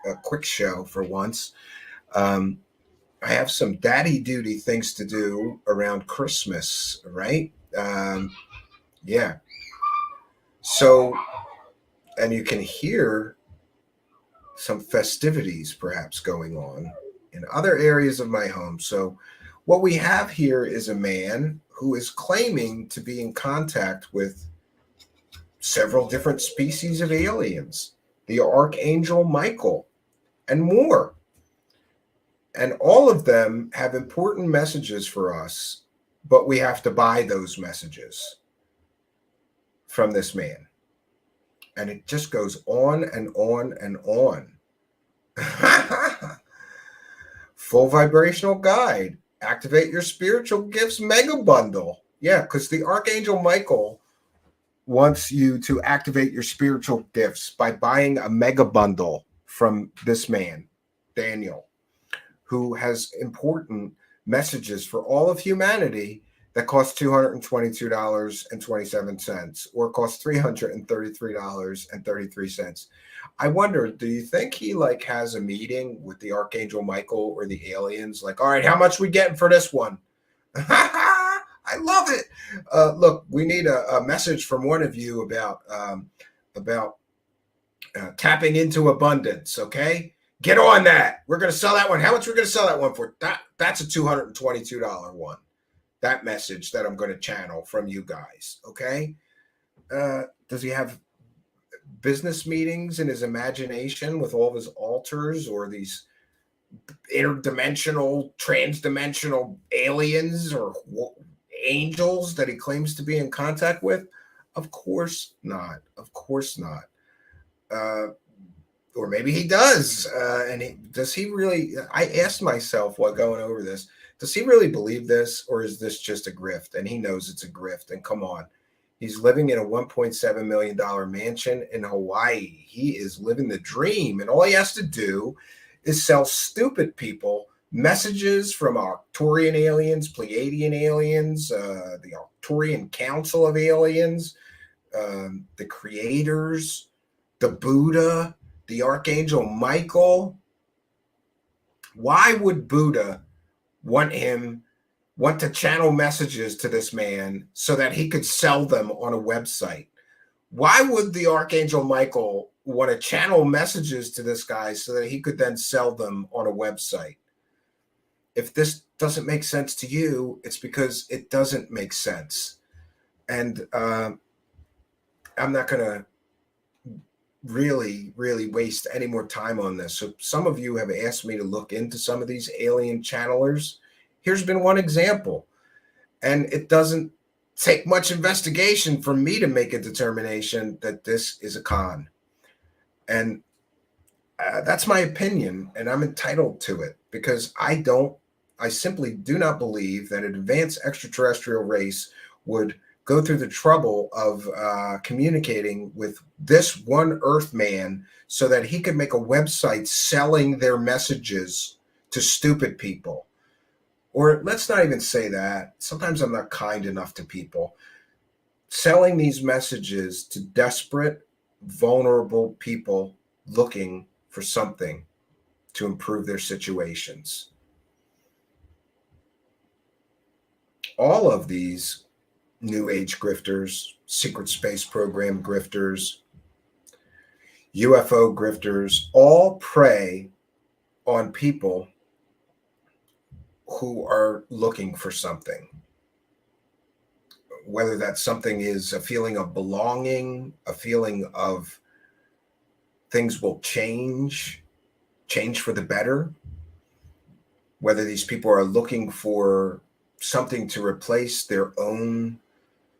a quick show for once. I have some daddy duty things to do around Christmas, right? Yeah. So, and you can hear some festivities perhaps going on in other areas of my home. So what we have here is a man who is claiming to be in contact with several different species of aliens. The Archangel Michael and more. And all of them have important messages for us, but we have to buy those messages from this man. And it just goes on and on and on. Full vibrational guide. Activate your spiritual gifts mega bundle. Yeah, because the Archangel Michael wants you to activate your spiritual gifts by buying a mega bundle from this man, Daniel, who has important messages for all of humanity that cost $222.27 or cost $333.33. I wonder, do you think he like has a meeting with the Archangel Michael or the aliens? Like, all right, how much we getting for this one? I love it. Look, we need a message from one of you about tapping into abundance. Okay, get on that. We're going to sell that one. How much we're going to sell that one for? That's a $222 one. That message that I'm going to channel from you guys. Okay. Does he have business meetings in his imagination with all of his altars or these interdimensional, transdimensional aliens or angels that he claims to be in contact with? Of course not. Of course not. Or maybe he does. Does he really? I asked myself while going over this, does he really believe this, or is this just a grift? And he knows it's a grift. And come on, he's living in a $1.7 million mansion in Hawaii. He is living the dream. And all he has to do is sell stupid people messages from Arcturian aliens, Pleiadian aliens, the Arcturian Council of Aliens, the creators, the Buddha, the Archangel Michael. Why would Buddha want to channel messages to this man so that he could sell them on a website? Why would the Archangel Michael want to channel messages to this guy so that he could then sell them on a website? If this doesn't make sense to you, it's because it doesn't make sense. And I'm not going to really waste any more time on this. So some of you have asked me to look into some of these alien channelers. Here's been one example. And it doesn't take much investigation for me to make a determination that this is a con. And that's my opinion, and I'm entitled to it because I simply do not believe that an advanced extraterrestrial race would go through the trouble of communicating with this one Earth man so that he could make a website selling their messages to stupid people. Or let's not even say that. Sometimes I'm not kind enough to people. Selling these messages to desperate, vulnerable people looking for something to improve their situations. All of these New Age grifters, secret space program grifters, UFO grifters, all prey on people who are looking for something. Whether that something is a feeling of belonging, a feeling of things will change for the better, whether these people are looking for something to replace their own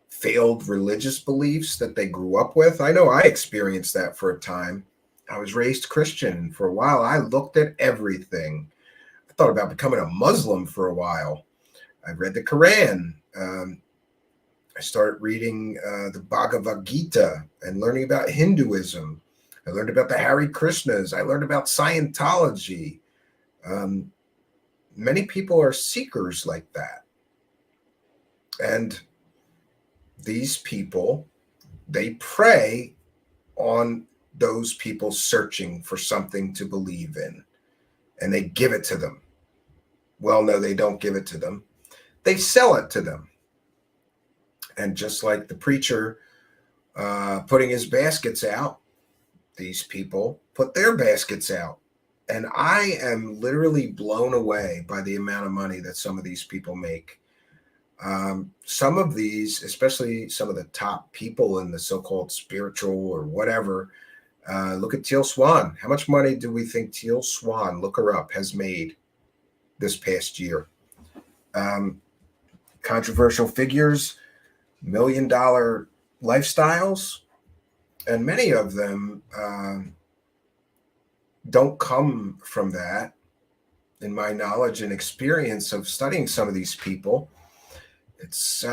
failed religious beliefs that they grew up with. I know I experienced that for a time. I was raised Christian. For a while, I looked at everything. I thought about becoming a Muslim for a while. I read the Quran. I started reading the Bhagavad Gita and learning about Hinduism. I learned about the Hare Krishnas. I learned about Scientology. Many people are seekers like that. And these people, they prey on those people searching for something to believe in. And they give it to them. Well, no, they don't give it to them. They sell it to them. And just like the preacher putting his baskets out, these people put their baskets out. And I am literally blown away by the amount of money that some of these people make. Some of these, especially some of the top people in the so-called spiritual or whatever Look at Teal Swan. How much money do we think Teal Swan, look her up, has made this past year? Controversial figures, $1 million lifestyles, and many of them don't come from that. In my knowledge and experience of studying some of these people, it's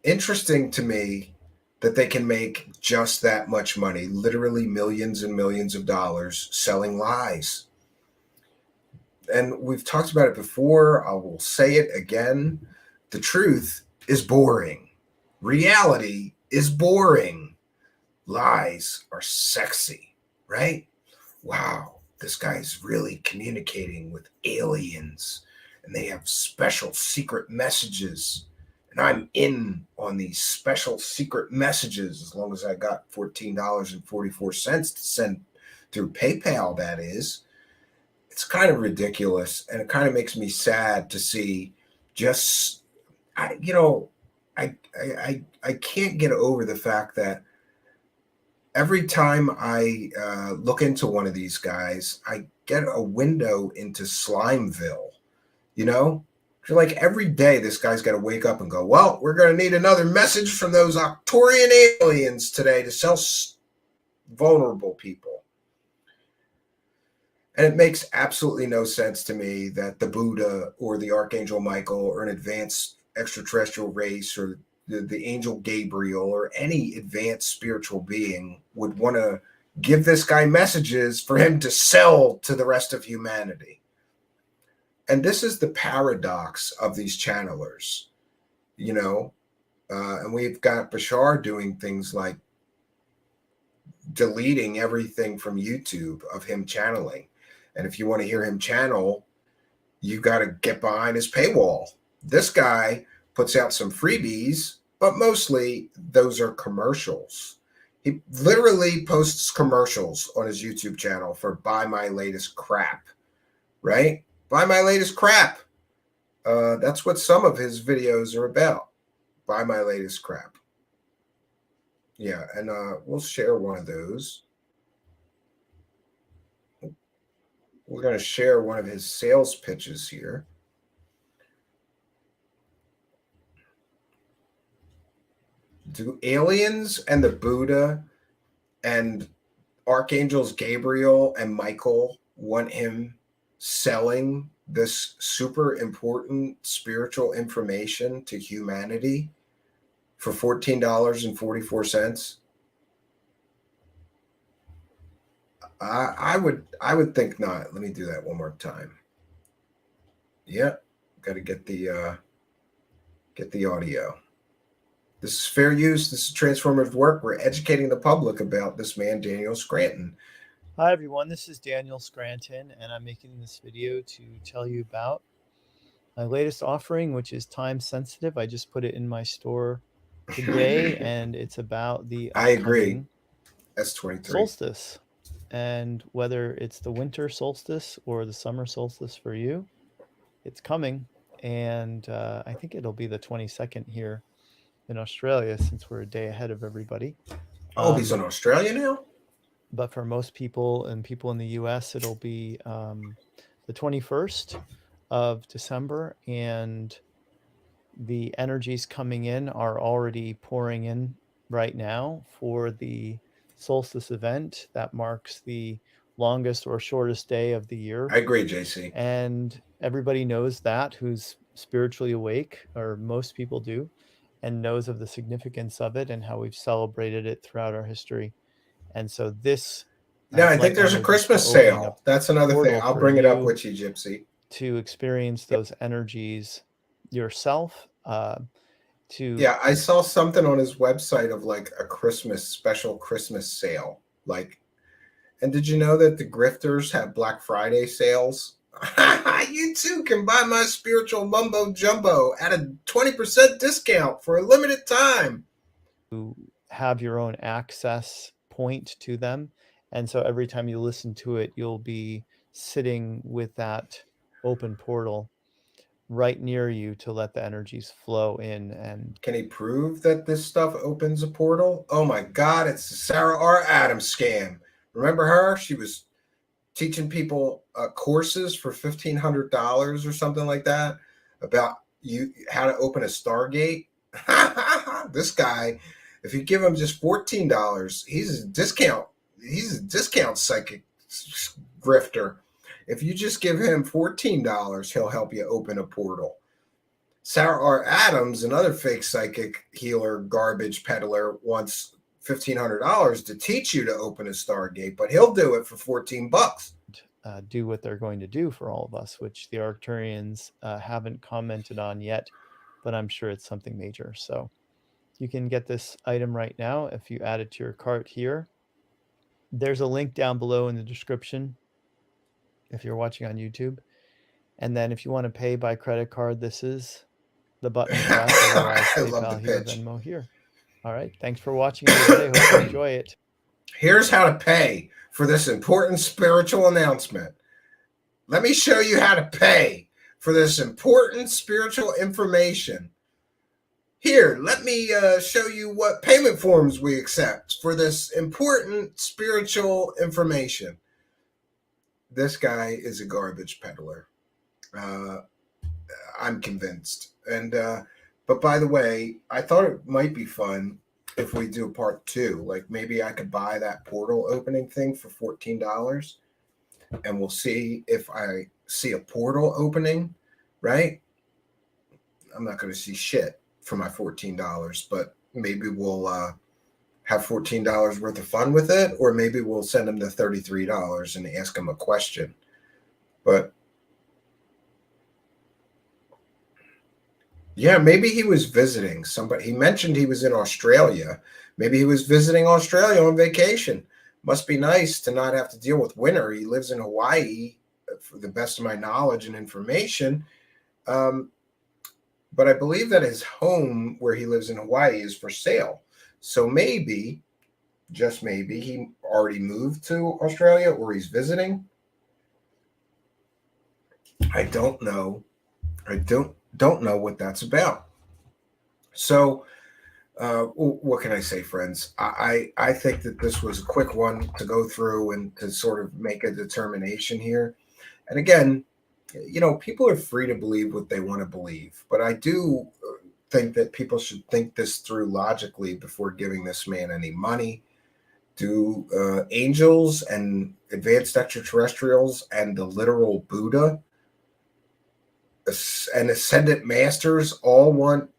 interesting to me that they can make just that much money, literally millions and millions of dollars, selling lies. And we've talked about it before. I will say it again. The truth is boring. Reality is boring. Lies are sexy, right? Wow, this guy's really communicating with aliens and they have special secret messages. And I'm in on these special secret messages as long as I got $14.44 to send through PayPal, that is. It's kind of ridiculous, and it kind of makes me sad to see just I you know I can't get over the fact that every time I look into one of these guys, I get a window into Slimeville. You know, feel like every day this guy's got to wake up and go, well, we're going to need another message from those Octorian aliens today to sell vulnerable people. And it makes absolutely no sense to me that the Buddha or the Archangel Michael or an advanced extraterrestrial race or the angel Gabriel or any advanced spiritual being would want to give this guy messages for him to sell to the rest of humanity. And this is the paradox of these channelers, you know. And we've got Bashar doing things like deleting everything from YouTube of him channeling. And if you want to hear him channel, you got to get behind his paywall. This guy puts out some freebies, but mostly those are commercials. He literally posts commercials on his YouTube channel for Buy My Latest Crap, right? Buy My Latest Crap. That's what some of his videos are about. Buy My Latest Crap. Yeah, and we'll share one of those. We're going to share one of his sales pitches here. Do aliens and the Buddha and archangels Gabriel and Michael want him selling this super important spiritual information to humanity for $14.44? I would think not. Let me do that one more time. Yeah, got to get the audio. This is fair use. This is transformative work. We're educating the public about this man, Daniel Scranton. Hi everyone, this is Daniel Scranton, and I'm making this video to tell you about my latest offering, which is time sensitive. I just put it in my store today, and it's about the I agree. upcoming S23 solstice. And whether it's the winter solstice or the summer solstice for you, it's coming. And I think it'll be the 22nd here in Australia, since we're a day ahead of everybody. Oh, he's in Australia now? But for most people and people in the US, it'll be the 21st of December, and the energies coming in are already pouring in right now for the solstice event that marks the longest or shortest day of the year. I agree, JC. And everybody knows that, who's spiritually awake, or most people do, and knows of the significance of it and how we've celebrated it throughout our history. And so this, yeah, I think there's a Christmas sale. That's another thing. I'll bring it up with you, Gypsy. To experience those energies yourself. Yeah, I saw something on his website of like a special Christmas sale. Like, and did you know that the grifters have Black Friday sales? You too can buy my spiritual mumbo jumbo at a 20% discount for a limited time. You have your own access point to them. And so every time you listen to it, you'll be sitting with that open portal. right near you to let the energies flow in. And Can he prove that this stuff opens a portal? Oh my God, it's the Sarah R. Adams scam. Remember her? She was teaching people courses for $1,500 or something like that about how to open a Stargate. This guy, if you give him just $14, he's a discount psychic grifter. If you just give him $14, he'll help you open a portal. Sarah R. Adams, another fake psychic healer, garbage peddler, wants $1,500 to teach you to open a Stargate, but he'll do it for $14. Do what they're going to do for all of us, which the Arcturians haven't commented on yet, but I'm sure it's something major. So you can get this item right now if you add it to your cart here. There's a link down below in the description if you're watching on YouTube. And then if you want to pay by credit card, this is the button to press. Otherwise, PayPal here, Venmo here. All right. Thanks for watching, everybody. Hope you enjoy it. Here's how to pay for this important spiritual announcement. Let me show you how to pay for this important spiritual information. Here, let me show you what payment forms we accept for this important spiritual information. This guy is a garbage peddler. I'm convinced. And but by the way, I thought it might be fun if we do part 2. Like maybe I could buy that portal opening thing for $14, and we'll see if I see a portal opening, right? I'm not going to see shit for my $14, but maybe we'll have $14 worth of fun with it, or maybe we'll send him the $33 and ask him a question. But yeah, maybe he was visiting somebody. He mentioned he was in Australia. Maybe he was visiting Australia on vacation. Must be nice to not have to deal with winter. He lives in Hawaii, for the best of my knowledge and information. But I believe that his home where he lives in Hawaii is for sale. So maybe, just maybe, he already moved to Australia or he's visiting. I don't know. I don't know what that's about. So what can I say, friends? I think that this was a quick one to go through and to sort of make a determination here. And again, people are free to believe what they want to believe, but I do think that people should think this through logically before giving this man any money. Do angels and advanced extraterrestrials and the literal Buddha and ascendant masters all want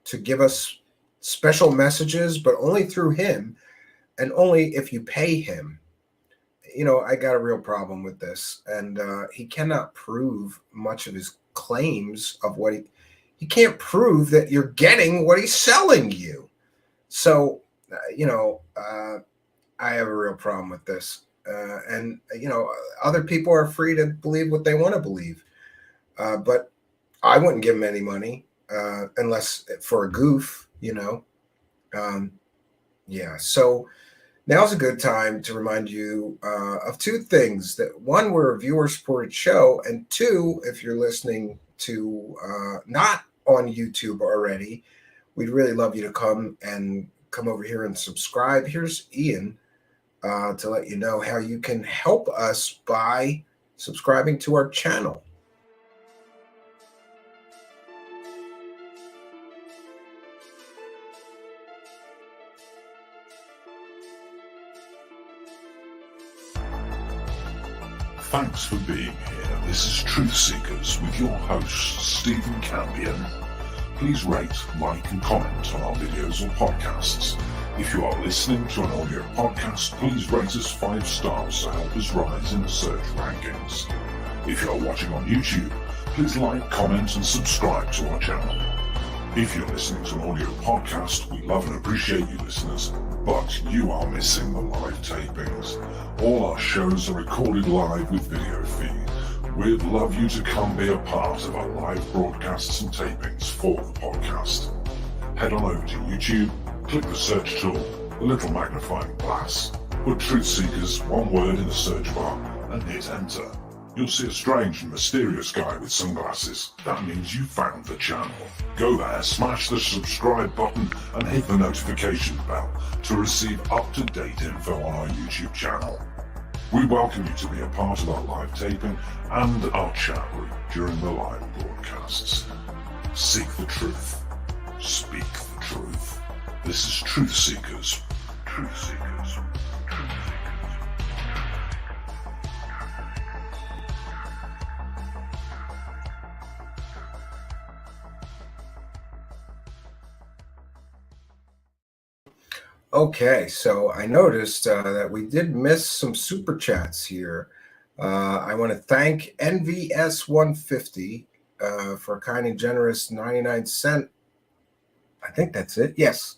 to give us special messages, but only through him and only if you pay him? I got a real problem with this, and he cannot prove much of his claims of what he can't prove that you're getting what he's selling you. So, I have a real problem with this. And other people are free to believe what they want to believe. But I wouldn't give him any money unless for a goof, So now's a good time to remind you of 2 things. That one, we're a viewer-supported show, and 2, if you're listening to not on YouTube already, we'd really love you to come over here and subscribe. Here's Ian to let you know how you can help us by subscribing to our channel. Thanks for being here. This is Truth Seekers with your host, Stephen Campion. Please rate, like, and comment on our videos or podcasts. If you are listening to an audio podcast, please rate us 5 stars to help us rise in the search rankings. If you are watching on YouTube, please like, comment, and subscribe to our channel. If you're listening to an audio podcast, we love and appreciate you listeners, but you are missing the live tapings. All our shows are recorded live with video feed. We'd love you to come be a part of our live broadcasts and tapings for the podcast. Head on over to YouTube, click the search tool, the little magnifying glass, put Truth Seekers, one word in the search bar, and hit enter. You'll see a strange and mysterious guy with sunglasses. That means you found the channel. Go there, smash the subscribe button and hit the notification bell to receive up-to-date info on our YouTube channel. We welcome you to be a part of our live taping and our chat room during the live broadcasts. Seek the truth. Speak the truth. This is Truth Seekers. Truth Seekers. Truth Seekers. Okay, so I noticed that we did miss some super chats here. I want to thank NVS150 for a kind and generous 99-cent. I think that's it. Yes.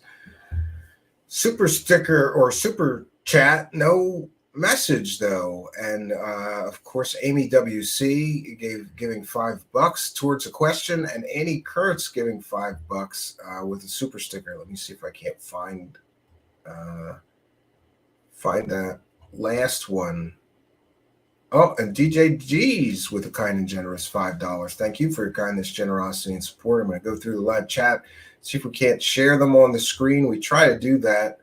Super sticker or super chat. No message, though. And, of course, Amy WC giving $5 towards a question. And Annie Kurtz giving $5 with a super sticker. Let me see if I can't find that last one. Oh, and DJ G's with a kind and generous $5. Thank you for your kindness, generosity, and support. I'm going to go through the live chat, see if we can't share them on the screen. We try to do that.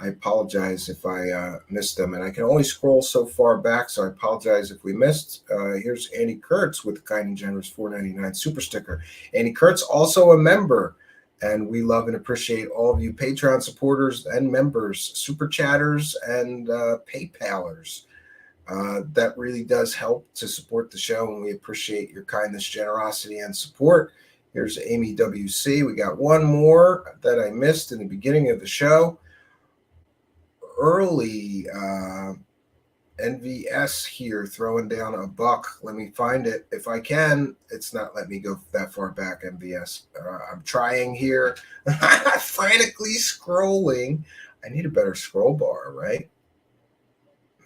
I apologize if I missed them, and I can only scroll so far back, so I apologize if we missed. Here's Annie Kurtz with a kind and generous $4.99 super sticker. Annie Kurtz, also a member. And we love and appreciate all of you Patreon supporters and members, super chatters, and PayPalers. That really does help to support the show, and we appreciate your kindness, generosity, and support. Here's Amy WC. We got one more that I missed in the beginning of the show. Early NVS here throwing down $1. Let me find it if I can. It's not letting me go that far back, NVS. I'm trying here. Frantically scrolling. I need a better scroll bar, right?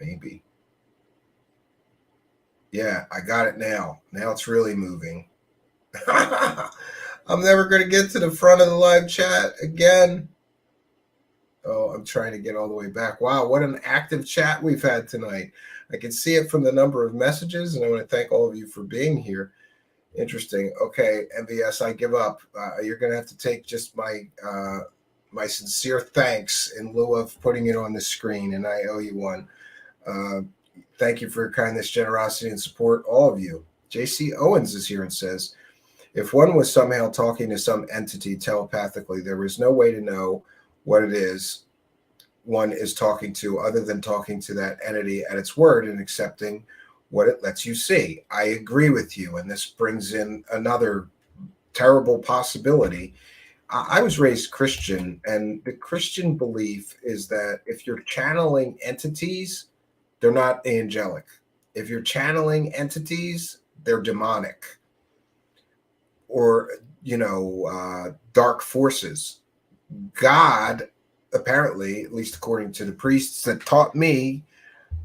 Maybe. Yeah, I got it now. Now it's really moving. I'm never going to get to the front of the live chat again. Oh, I'm trying to get all the way back. Wow, what an active chat we've had tonight. I can see it from the number of messages, and I want to thank all of you for being here. Interesting. Okay, MVS, I give up. You're going to have to take just my sincere thanks in lieu of putting it on the screen, and I owe you one. Thank you for your kindness, generosity, and support, all of you. JC Owens is here and says, if one was somehow talking to some entity telepathically, there was no way to know what it is one is talking to other than talking to that entity at its word and accepting what it lets you see. I agree with you, and this brings in another terrible possibility. I was raised Christian, and the Christian belief is that if you're channeling entities, they're not angelic. If you're channeling entities, they're demonic or, dark forces. God, apparently, at least according to the priests that taught me,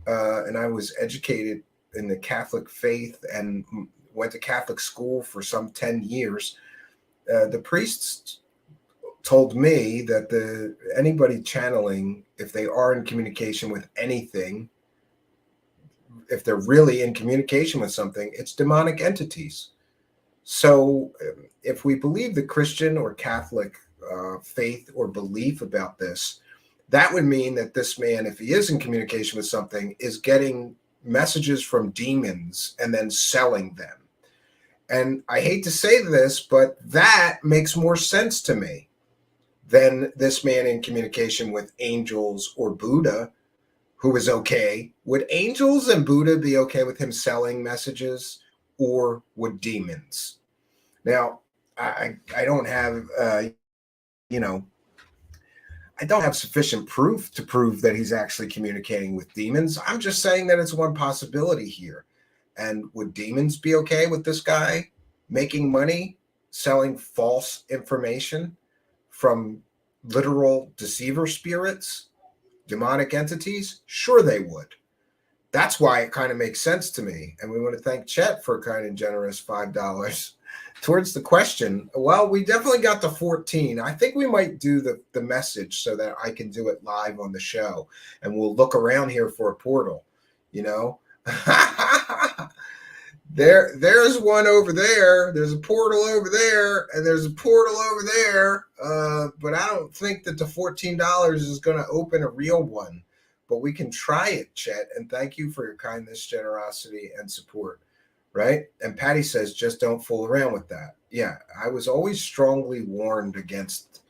and I was educated in the Catholic faith and went to Catholic school for some 10 years, the priests told me that anybody channeling, if they are in communication with anything, if they're really in communication with something, it's demonic entities. So if we believe the Christian or Catholic faith or belief about this, that would mean that this man, if he is in communication with something, is getting messages from demons and then selling them. And I hate to say this, but that makes more sense to me than this man in communication with angels or Buddha, who is okay. Would angels and Buddha be okay with him selling messages, or would demons? Now, I don't have, I don't have sufficient proof to prove that he's actually communicating with demons. I'm just saying that it's one possibility here. And would demons be okay with this guy making money selling false information from literal deceiver spirits, demonic entities? Sure, they would. That's why it kind of makes sense to me. And we want to thank Chet for a kind and generous $5 towards the question. Well, we definitely got to 14. I think we might do the message so that I can do it live on the show. And we'll look around here for a portal, There's one over there. There's a portal over there, and there's a portal over there. But I don't think that the $14 is going to open a real one. But we can try it, Chet. And thank you for your kindness, generosity, and support. Right? And Patty says, just don't fool around with that. Yeah, I was always strongly warned against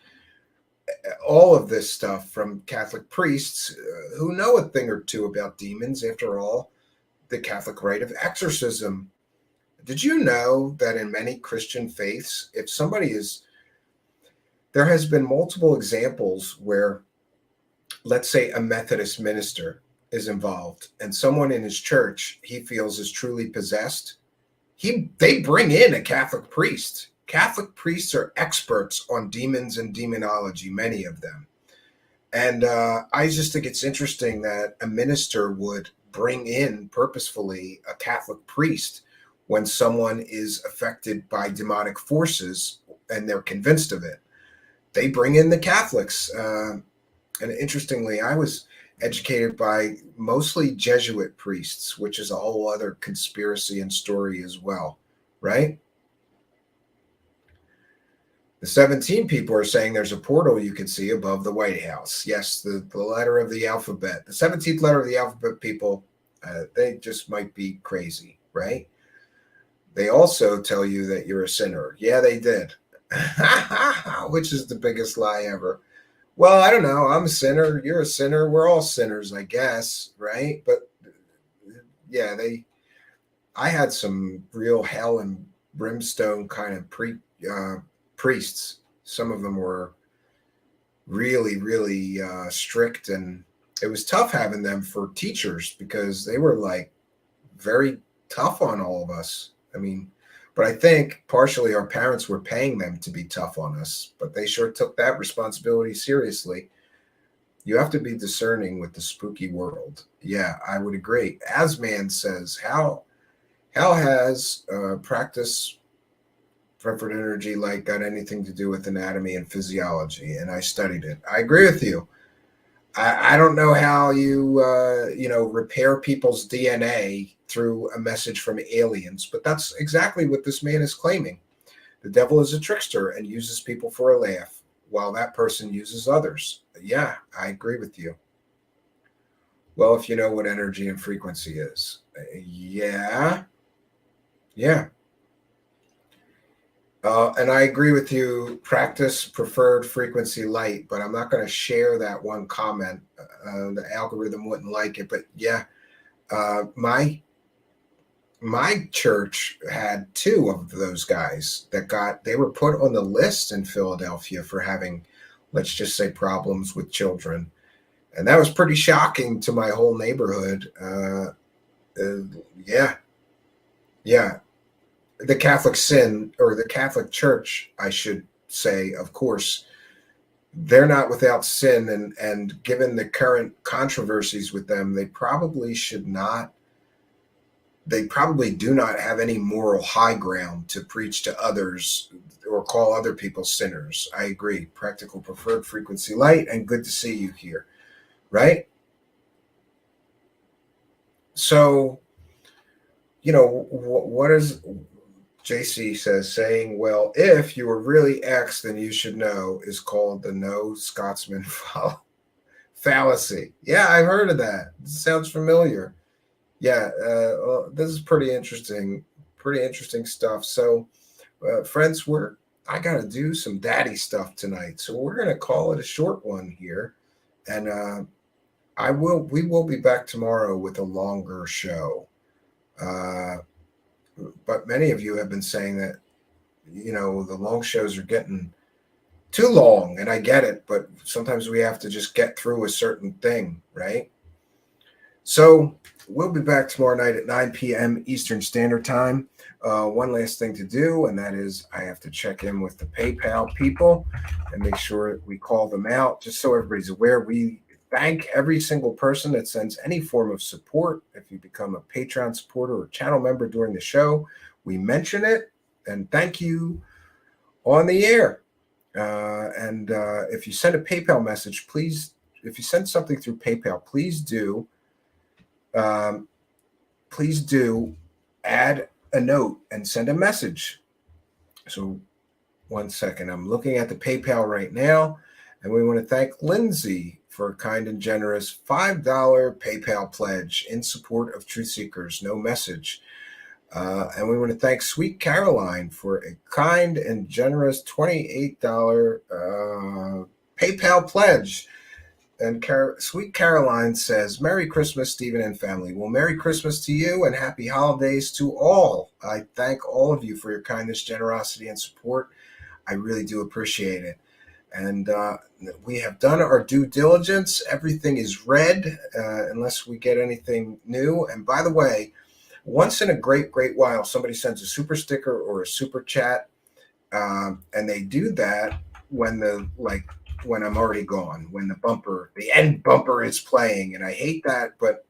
all of this stuff from Catholic priests who know a thing or two about demons. After all, the Catholic rite of exorcism. Did you know that in many Christian faiths, if somebody is, there has been multiple examples where, let's say, a Methodist minister is involved and someone in his church he feels is truly possessed, they bring in a Catholic priest. Catholic priests are experts on demons and demonology, many of them. And I just think it's interesting that a minister would bring in purposefully a Catholic priest when someone is affected by demonic forces and they're convinced of it. They bring in the Catholics. And interestingly, I was educated by mostly Jesuit priests, which is a whole other conspiracy and story as well, right? The 17 people are saying there's a portal you can see above the White House. Yes, the letter of the alphabet. The 17th letter of the alphabet, people, they just might be crazy, right? They also tell you that you're a sinner. Yeah, they did. Which is the biggest lie ever. Well, I don't know. I'm a sinner. You're a sinner. We're all sinners, I guess, right? But yeah, I had some real hell and brimstone kind of priests. Some of them were really, really strict, and it was tough having them for teachers because they were like very tough on all of us. I mean, but I think partially our parents were paying them to be tough on us, but they sure took that responsibility seriously. You have to be discerning with the spooky world. Yeah, I would agree. Asman says, how has practice Spectral Energy Light got anything to do with anatomy and physiology? And I studied it. I agree with you. I don't know how you repair people's DNA through a message from aliens, but that's exactly what this man is claiming. The devil is a trickster and uses people for a laugh, while that person uses others. Yeah, I agree with you. Well, if you know what energy and frequency is. Yeah. And I agree with you, practice preferred frequency light, but I'm not going to share that one comment. The algorithm wouldn't like it, but yeah, my church had two of those guys they were put on the list in Philadelphia for having, let's just say, problems with children. And that was pretty shocking to my whole neighborhood. Yeah. The Catholic sin, or the Catholic Church, I should say, of course, they're not without sin. And given the current controversies with them, they probably do not have any moral high ground to preach to others or call other people sinners. I agree. Practical preferred frequency light, and good to see you here, right? So, what is... JC says, saying, well, if you were really X, then you should know, is called the no Scotsman fallacy. Yeah, I've heard of that. It sounds familiar. Yeah, this is pretty interesting stuff. So, friends, I got to do some daddy stuff tonight. So we're going to call it a short one here. And we will be back tomorrow with a longer show. But many of you have been saying that, the long shows are getting too long, and I get it, but sometimes we have to just get through a certain thing, right? So we'll be back tomorrow night at 9 p.m. Eastern Standard Time. One last thing to do, and that is I have to check in with the PayPal people and make sure we call them out, just so everybody's aware. We thank every single person that sends any form of support. If you become a Patreon supporter or channel member during the show, we mention it and thank you on the air. And if you send a PayPal message, please, if you send something through PayPal, please do add a note and send a message. So 1 second, I'm looking at the PayPal right now, and we want to thank Lindsay for a kind and generous $5 PayPal pledge in support of Truth Seekers. No message. And we want to thank Sweet Caroline for a kind and generous $28 PayPal pledge. And Sweet Caroline says, Merry Christmas, Stephen and family. Well, Merry Christmas to you and happy holidays to all. I thank all of you for your kindness, generosity, and support. I really do appreciate it. And we have done our due diligence. Everything is red unless we get anything new. And by the way, once in a great while, somebody sends a super sticker or a super chat, and they do that when I'm already gone, when the end bumper is playing. And I hate that, but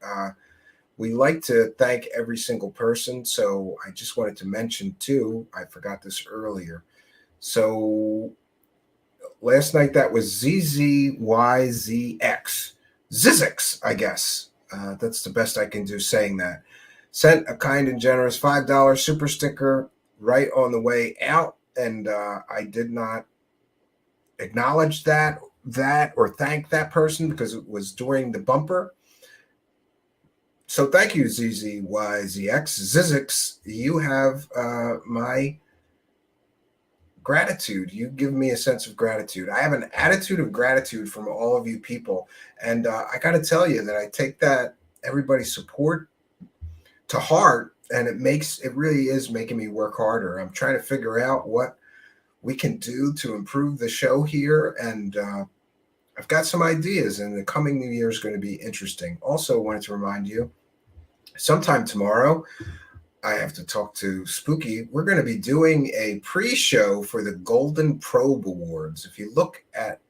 we like to thank every single person. So I just wanted to mention too, I forgot this earlier. So last night that was ZZYZX, Zizix, I guess. That's the best I can do saying that. Sent a kind and generous $5 super sticker right on the way out. And I did not acknowledge that or thank that person because it was during the bumper. So thank you, ZZYZX. Zizix, you have my gratitude. You give me a sense of gratitude. I have an attitude of gratitude from all of you people. And I got to tell you that I take that everybody's support to heart, and it really is making me work harder. I'm trying to figure out what we can do to improve the show here. And I've got some ideas, and the coming new year is going to be interesting. Also wanted to remind you, sometime tomorrow, I have to talk to Spooky. We're going to be doing a pre-show for the Golden Probe Awards. If you look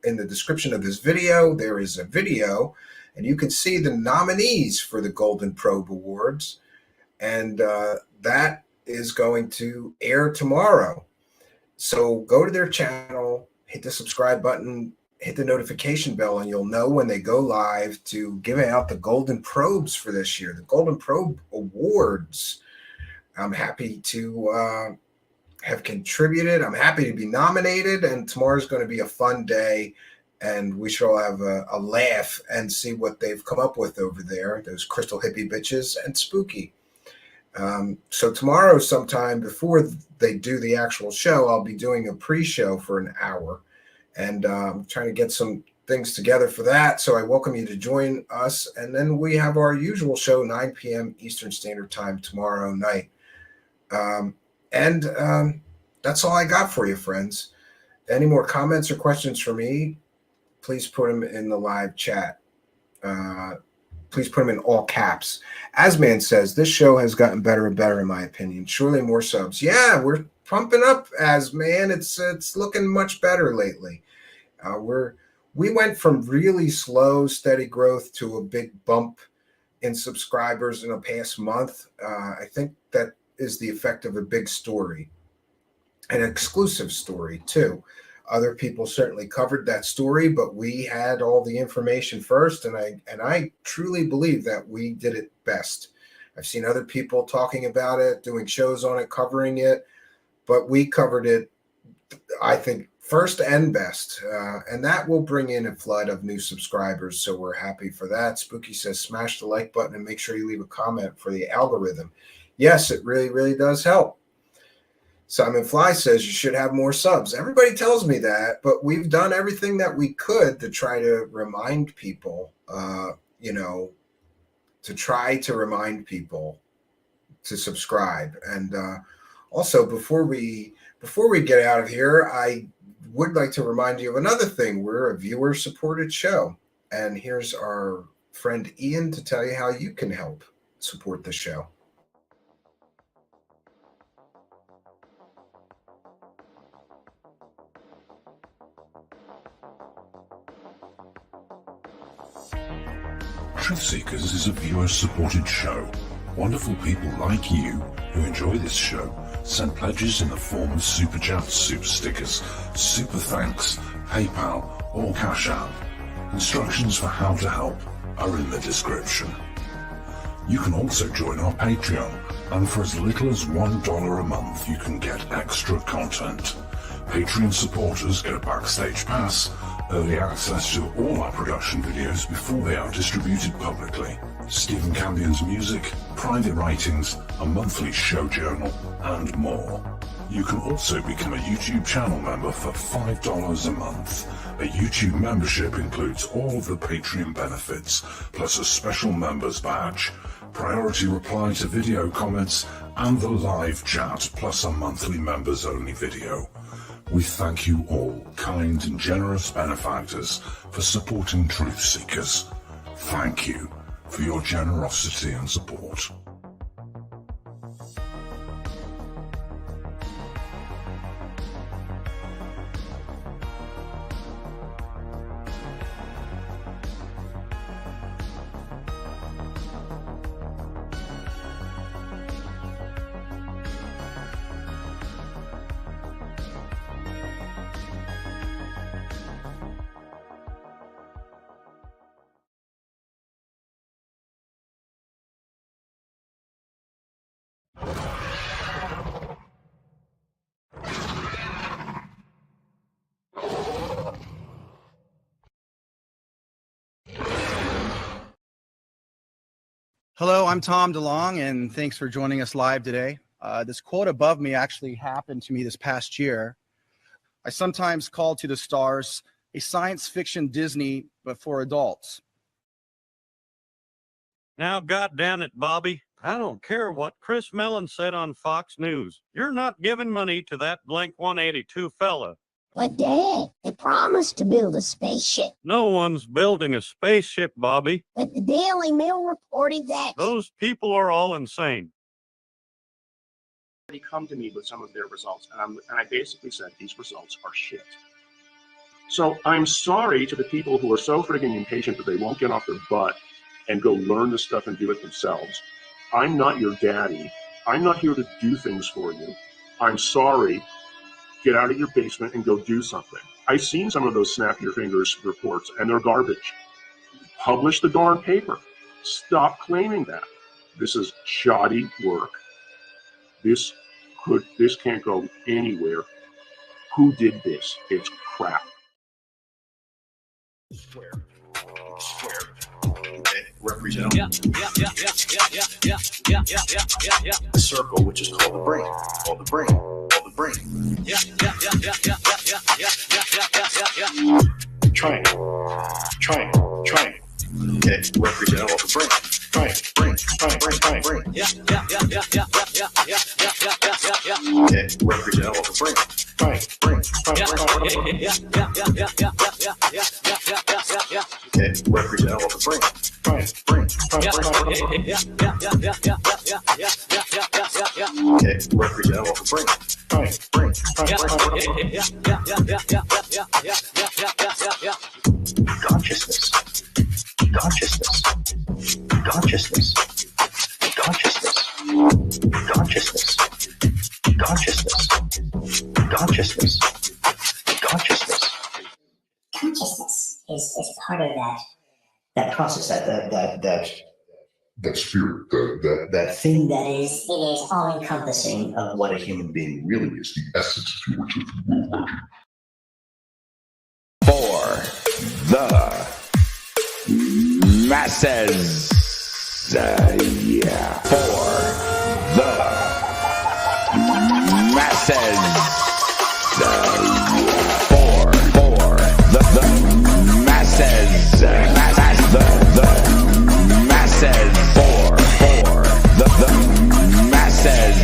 in the description of this video, there is a video, and you can see the nominees for the Golden Probe Awards. And that is going to air tomorrow. So go to their channel, hit the subscribe button, hit the notification bell, and you'll know when they go live to give out the Golden Probes for this year, the Golden Probe Awards. I'm happy to have contributed. I'm happy to be nominated, and tomorrow's going to be a fun day, and we should all have a laugh and see what they've come up with over there, those crystal hippie bitches and Spooky. So tomorrow sometime before they do the actual show, I'll be doing a pre-show for an hour, and I'm trying to get some things together for that. So I welcome you to join us. And then we have our usual show, 9 p.m. Eastern Standard Time tomorrow night. That's all I got for you, friends. Any more comments or questions for me, please put them in the live chat. Please put them in all caps. Asman says, this show has gotten better and better, in my opinion. Surely more subs. Yeah, we're pumping up, Asman. It's looking much better lately. We went from really slow, steady growth to a big bump in subscribers in the past month. I think that is the effect of a big story, an exclusive story too. Other people certainly covered that story, but we had all the information first, and I truly believe that we did it best. I've seen other people talking about it, doing shows on it, covering it, but we covered it, I think, first and best, and that will bring in a flood of new subscribers, so we're happy for that. Spooky says, smash the like button and make sure you leave a comment for the algorithm. Yes, it really, really does help. Simon Fly says you should have more subs. Everybody tells me that, but we've done everything that we could to try to remind people, to subscribe. And also, before we get out of here, I would like to remind you of another thing. We're a viewer-supported show, and here's our friend Ian to tell you how you can help support the show. Truth Seekers is a viewer-supported show. Wonderful people like you who enjoy this show send pledges in the form of super chats, super stickers, super thanks, PayPal, or Cash App. Instructions for how to help are in the description. You can also join our Patreon, and for as little as $1 a month, you can get extra content. Patreon supporters get a backstage pass, early access to all our production videos before they are distributed publicly, Stephen Campion's music, private writings, a monthly show journal, and more. You can also become a YouTube channel member for $5 a month. A YouTube membership includes all of the Patreon benefits, plus a special members badge, priority reply to video comments, and the live chat, plus a monthly members-only video. We thank you all, kind and generous benefactors, for supporting Truth Seekers. Thank you for your generosity and support. Hello, I'm Tom DeLong, and thanks for joining us live today. This quote above me actually happened to me this past year. I sometimes call to the stars a science fiction Disney, but for adults. Now, goddamn it, Bobby, I don't care what Chris Mellon said on Fox News. You're not giving money to that Blink-182 fella. But Dad, they promised to build a spaceship. No one's building a spaceship, Bobby. But the Daily Mail reported that. Those people are all insane. They come to me with some of their results, and I basically said these results are shit. So I'm sorry to the people who are so friggin' impatient that they won't get off their butt and go learn this stuff and do it themselves. I'm not your daddy. I'm not here to do things for you. I'm sorry. Get out of your basement and go do something. I've seen some of those snap your fingers reports, and they're garbage. Publish the darn paper. Stop claiming that. This is shoddy work. This can't go anywhere. Who did this? It's crap. Square. Okay. Represent the circle, which is called the brain. Triangle. Okay. Represent all the brain. Brain. Okay. Represent all the brain. Brain. Okay. Represent all the brain. Okay. Represent all the brain. Consciousness. Consciousness is part of that process, That spirit, that thing that is all encompassing Of what a human being really is. the essence of your truth will work. For the masses. Yeah. For the masses. Yeah. For the masses. The masses. For the masses.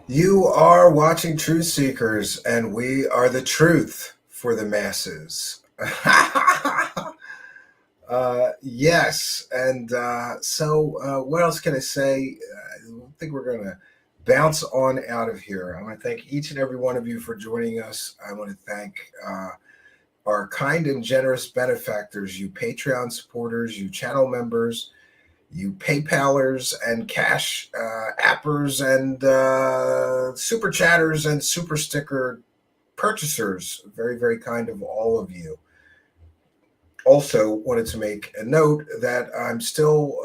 You are watching Truth Seekers, and we are the truth for the masses. Yes, and so what else can I say? I think we're going to bounce on out of here. I want to thank each and every one of you for joining us. I want to thank our kind and generous benefactors, you Patreon supporters, you channel members, you PayPalers and cash appers and super chatters and super sticker purchasers. Very, very kind of all of you. Also wanted to make a note that I'm still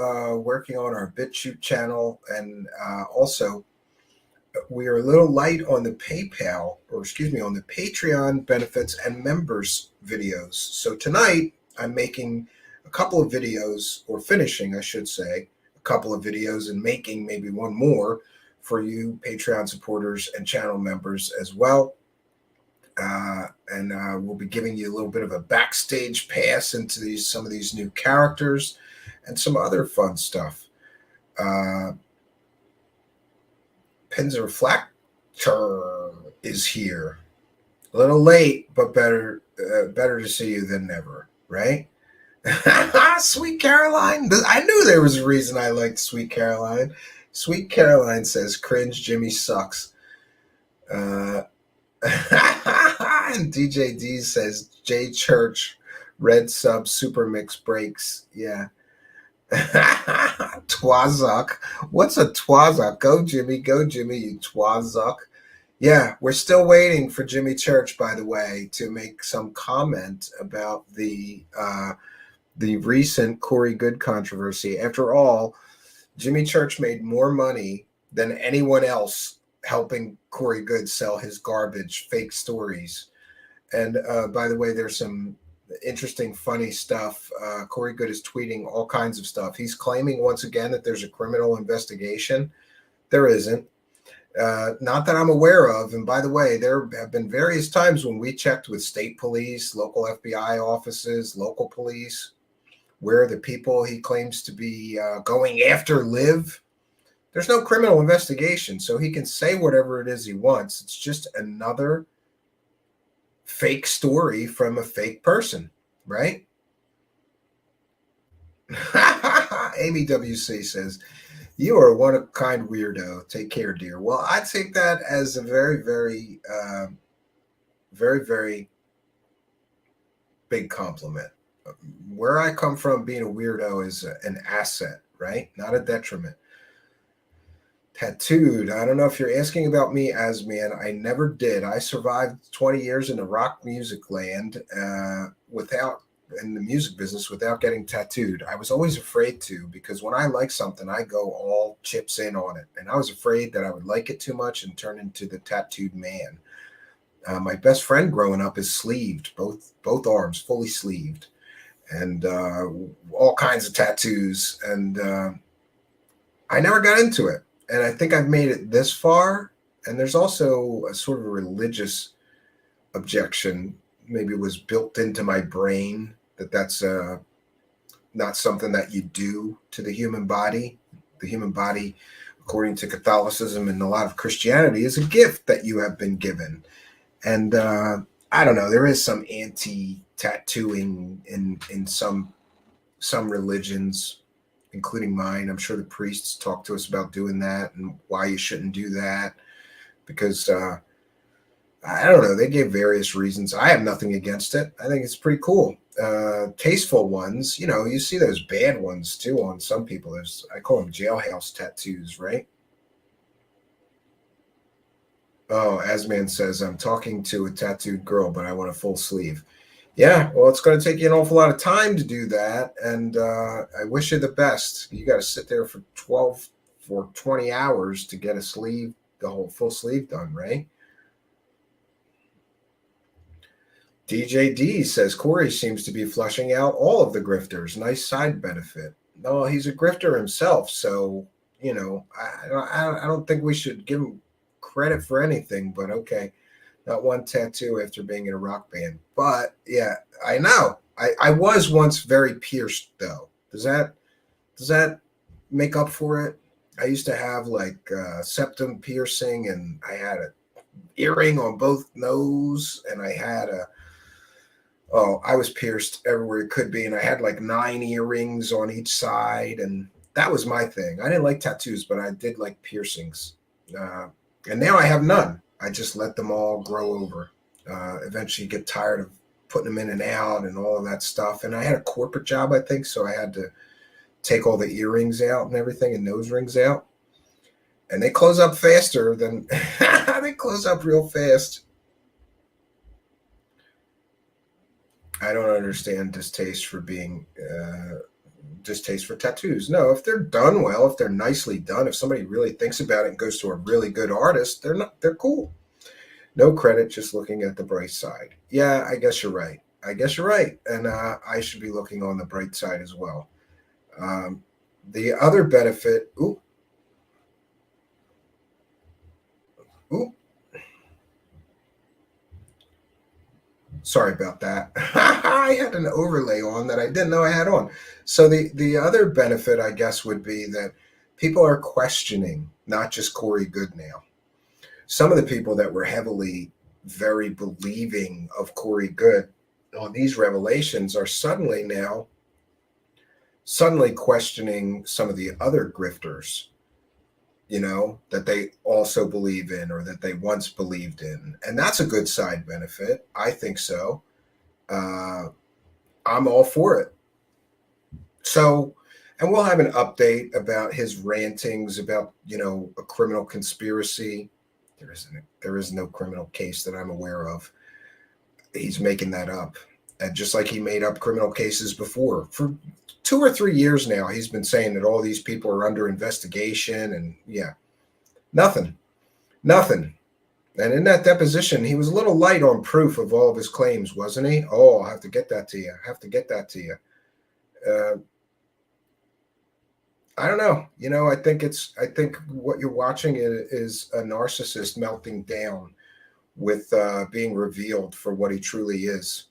working on our BitChute channel, and also we are a little light on the PayPal, or excuse me, on the Patreon benefits and members videos. So tonight I'm making a couple of videos, or finishing, I should say, a couple of videos and making maybe one more for you Patreon supporters and channel members as well. And we'll be giving you a little bit of a backstage pass into some of these new characters and some other fun stuff. Pins Reflector is here. A little late, but better to see you than never, right? Sweet Caroline. I knew there was a reason I liked Sweet Caroline. Sweet Caroline says, cringe, Jimmy sucks. And DJ D says, J Church, red sub, super mix breaks. Yeah. Twazuk. What's a Twazuk? Go, Jimmy, you Twazuk. Yeah, we're still waiting for Jimmy Church, by the way, to make some comment about the recent Corey Good controversy. After all, Jimmy Church made more money than anyone else helping Corey Good sell his garbage, fake stories. And by the way, there's some interesting, funny stuff. Corey Good is tweeting all kinds of stuff. He's claiming once again that there's a criminal investigation. There isn't. Not that I'm aware of. And by the way, there have been various times when we checked with state police, local FBI offices, local police, where the people he claims to be going after live. There's no criminal investigation, so he can say whatever it is he wants. It's just another fake story from a fake person, right? Amy WC says, you are a one-of-a-kind weirdo. Take care, dear. Well, I take that as a very, very, very, very big compliment. Where I come from, being a weirdo is an asset, right? Not a detriment. Tattooed. I don't know if you're asking about me, as man. I never did. I survived 20 years in the rock music land in the music business without getting tattooed. I was always afraid to, because when I like something, I go all chips in on it. And I was afraid that I would like it too much and turn into the tattooed man. My best friend growing up is sleeved, both arms fully sleeved, and all kinds of tattoos. And I never got into it. And I think I've made it this far. And there's also a sort of a religious objection. Maybe it was built into my brain that's not something that you do to the human body. The human body, according to Catholicism and a lot of Christianity, is a gift that you have been given. And I don't know, there is some anti-tattooing in some religions, including mine. I'm sure the priests talk to us about doing that and why you shouldn't do that, because I don't know, they gave various reasons. I have nothing against it. I think it's pretty cool. Tasteful ones, you see those bad ones too on some people. I call them jailhouse tattoos, right? Oh, Asman says, I'm talking to a tattooed girl, but I want a full sleeve. Yeah, well, it's going to take you an awful lot of time to do that, and I wish you the best. You got to sit there for 20 hours to get the whole full sleeve done, right? DJ D says, Corey seems to be flushing out all of the grifters. Nice side benefit. No, he's a grifter himself, so, I don't think we should give him credit for anything, but okay. Not one tattoo after being in a rock band. But yeah, I know. I was once very pierced, though. Does that make up for it? I used to have like septum piercing, and I had a earring on both nose, and I had I was pierced everywhere it could be, and I had like 9 earrings on each side, and that was my thing. I didn't like tattoos, but I did like piercings. And now I have none. I just let them all grow over. Eventually get tired of putting them in and out and all of that stuff. And I had a corporate job, I think, so I had to take all the earrings out and everything and nose rings out. And they close up faster than they close up real fast. I don't understand distaste for tattoos. No, if they're done well, if they're nicely done, if somebody really thinks about it and goes to a really good artist, they're cool. No credit, just looking at the bright side. Yeah, I guess you're right. And I should be looking on the bright side as well. The other benefit, sorry about that. I had an overlay on that I didn't know I had on. So the other benefit, I guess, would be that people are questioning not just Corey Good now. Some of the people that were heavily, very believing of Corey Good on these revelations are suddenly questioning some of the other grifters, that they also believe in or that they once believed in. And that's a good side benefit. I think so. I'm all for it. So, and we'll have an update about his rantings about, a criminal conspiracy. There is no criminal case that I'm aware of. He's making that up. And just like he made up criminal cases before. For 2 or 3 years now, he's been saying that all these people are under investigation, and nothing. And in that deposition, he was a little light on proof of all of his claims, wasn't he? Oh, I'll have to get that to you. I don't know. I think what you're watching is a narcissist melting down with being revealed for what he truly is.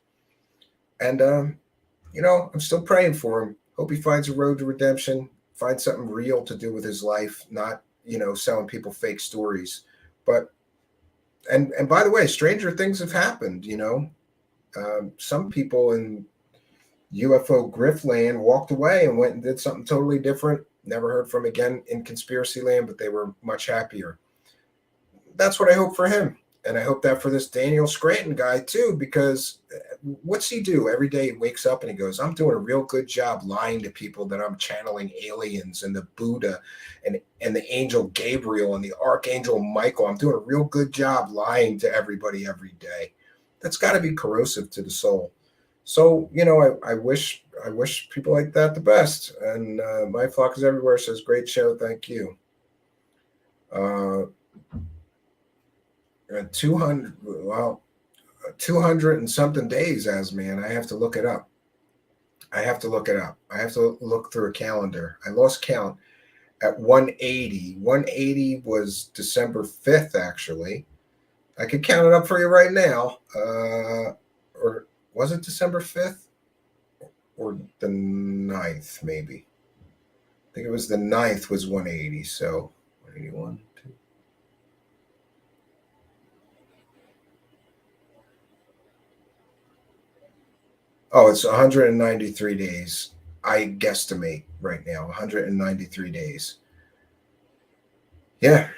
And, I'm still praying for him. Hope he finds a road to redemption, finds something real to do with his life, not, selling people fake stories. But, and by the way, stranger things have happened, some people in UFO grift land walked away and went and did something totally different. Never heard from again in conspiracy land, but they were much happier. That's what I hope for him. And I hope that for this Daniel Scranton guy too, because what's he do? Every day he wakes up and he goes, I'm doing a real good job lying to people that I'm channeling aliens and the Buddha and the angel Gabriel and the archangel Michael. I'm doing a real good job lying to everybody every day. That's got to be corrosive to the soul. So, I wish people like that the best. And My Flock is Everywhere says, great show. Thank you. 200 and something days, man. I have to look it up. I have to look through a calendar. I lost count at 180. 180 was December 5th, actually. I could count it up for you right now. Or was it December 5th? Or the 9th, maybe. I think it was the 9th was 180. So 181. Oh, it's 193 days. I guesstimate right now, 193 days. Yeah,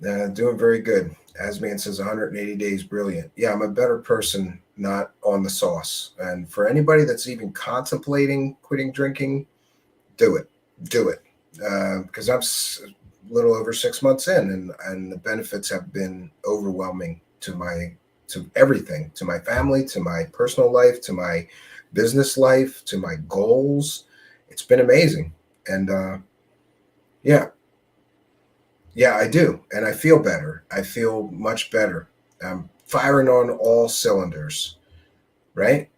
doing very good. Asman says 180 days, brilliant. Yeah, I'm a better person, not on the sauce. And for anybody that's even contemplating quitting drinking, do it. Because I'm a little over 6 months in, and the benefits have been overwhelming to everything, to my family, to my personal life, to my business life, to my goals. It's been amazing. And I do. And I feel better. I feel much better. I'm firing on all cylinders, right?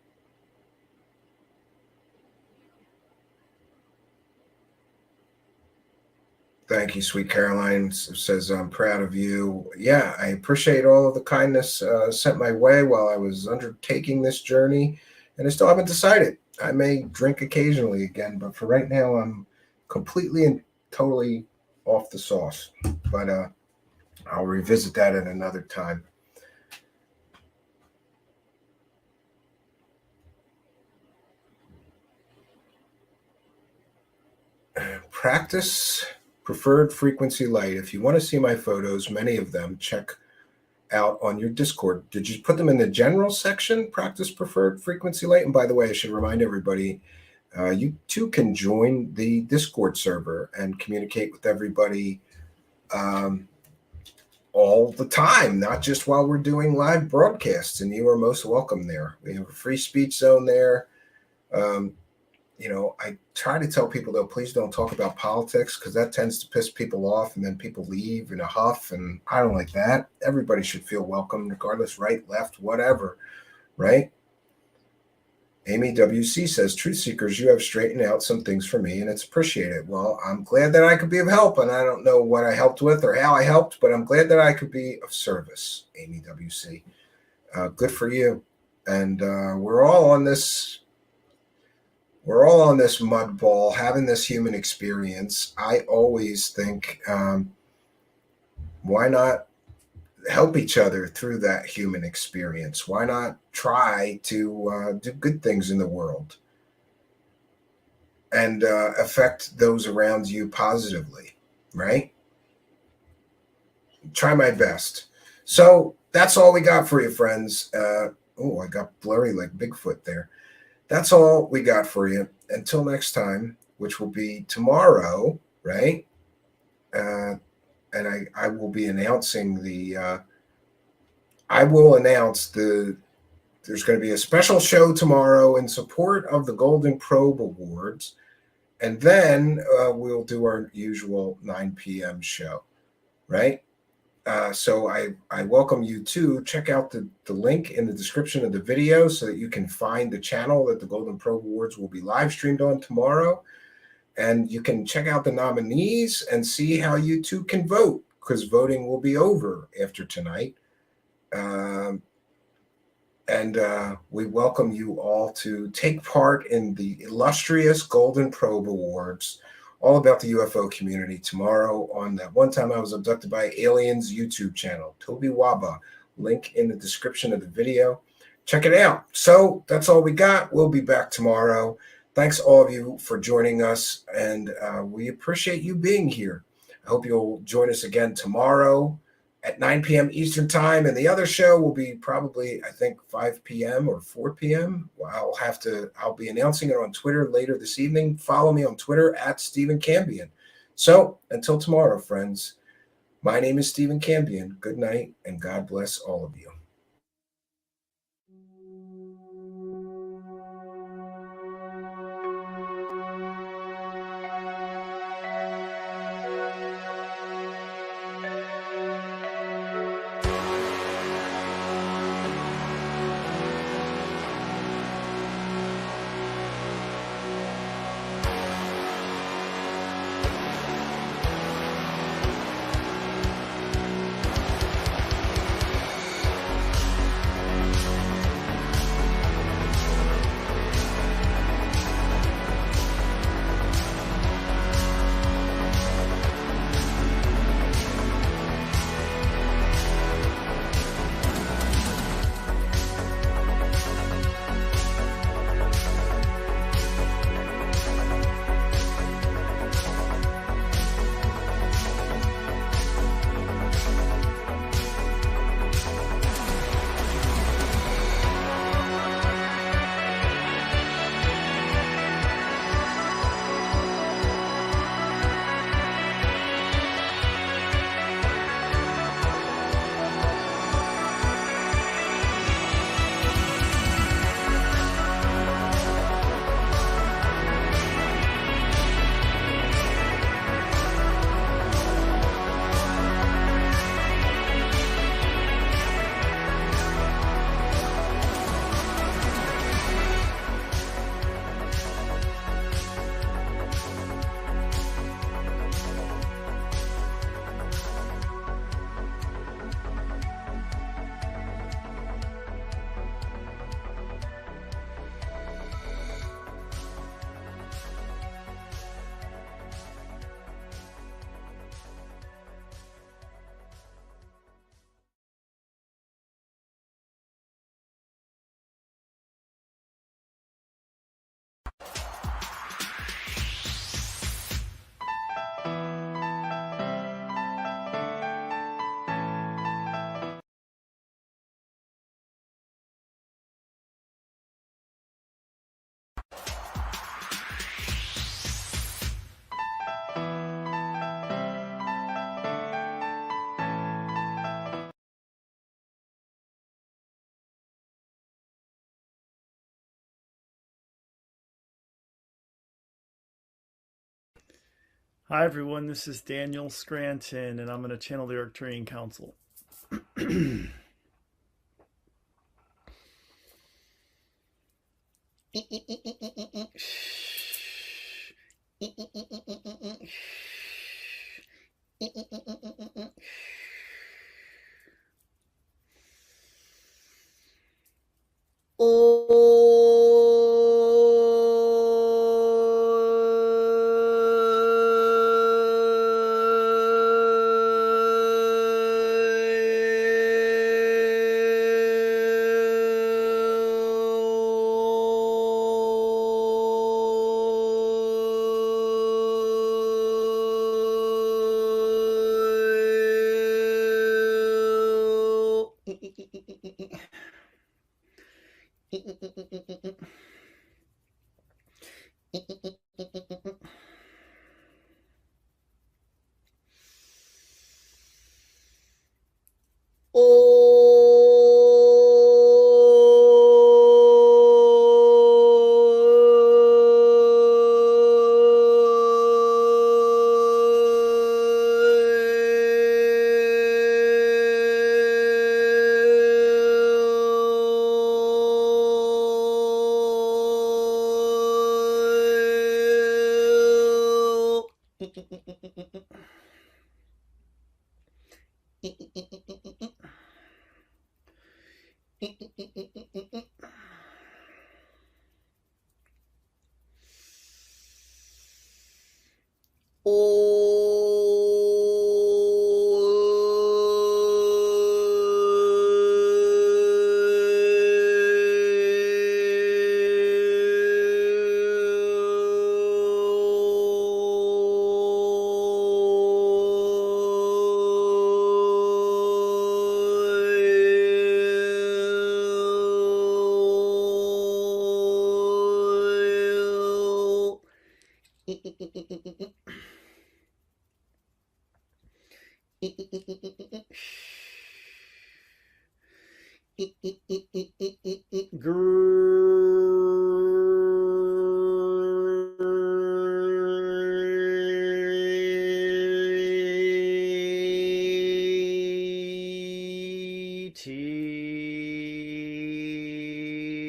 Thank you, sweet Caroline. Says, I'm proud of you. Yeah, I appreciate all of the kindness sent my way while I was undertaking this journey. And I still haven't decided. I may drink occasionally again, but for right now, I'm completely and totally off the sauce. But I'll revisit that at another time. Practice preferred frequency light. If you want to see my photos, many of them, check out on your Discord. Did you put them in the general section, practice preferred frequency light? And by the way, I should remind everybody, you too can join the Discord server and communicate with everybody all the time, not just while we're doing live broadcasts, and you are most welcome there. We have a free speech zone there. I try to tell people, though, please don't talk about politics, because that tends to piss people off, and then people leave in a huff, and I don't like that. Everybody should feel welcome, regardless, right, left, whatever, right? Amy WC says, Truth Seekers, you have straightened out some things for me, and it's appreciated. Well, I'm glad that I could be of help, and I don't know what I helped with or how I helped, but I'm glad that I could be of service, Amy WC. Good for you. And we're all on this mud ball, having this human experience. I always think, why not help each other through that human experience? Why not try to do good things in the world and affect those around you positively, right? Try my best. So that's all we got for you, friends. I got blurry like Bigfoot there. That's all we got for you. Until next time, which will be tomorrow, right? And I will be announcing there's going to be a special show tomorrow in support of the Golden Probe Awards. And then we'll do our usual 9 p.m. show, right? So I welcome you to check out the link in the description of the video so that you can find the channel that the Golden Probe Awards will be live streamed on tomorrow. And you can check out the nominees and see how you too can vote, because voting will be over after tonight. We welcome you all to take part in the illustrious Golden Probe Awards, all about the UFO community, tomorrow on that One Time I Was Abducted by Aliens YouTube channel, Toby Waba. Link in the description of the video. Check it out. So that's all we got. We'll be back tomorrow. Thanks all of you for joining us, and we appreciate you being here. I hope you'll join us again tomorrow at 9 p.m. Eastern Time, and the other show will be probably, I think, 5 p.m. or 4 p.m. I'll be announcing it on Twitter later this evening. Follow me on Twitter at Stephen Cambion. So until tomorrow, friends, my name is Stephen Cambion. Good night, and God bless all of you. Hi everyone, this is Daniel Scranton, and I'm going to channel the Arcturian Council.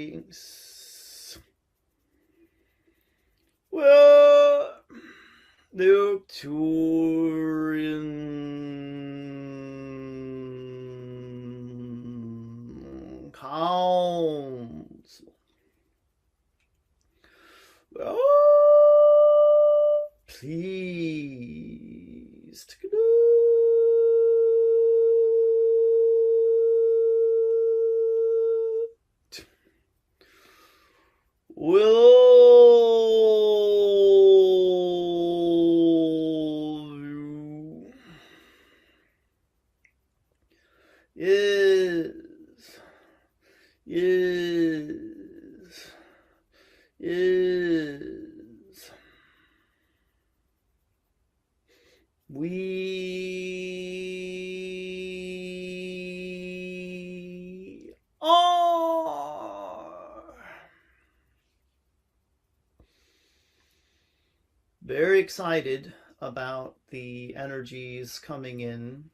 Greetings. Well, the Arcturian Council. Well, pleased to will is we are very excited about the energies coming in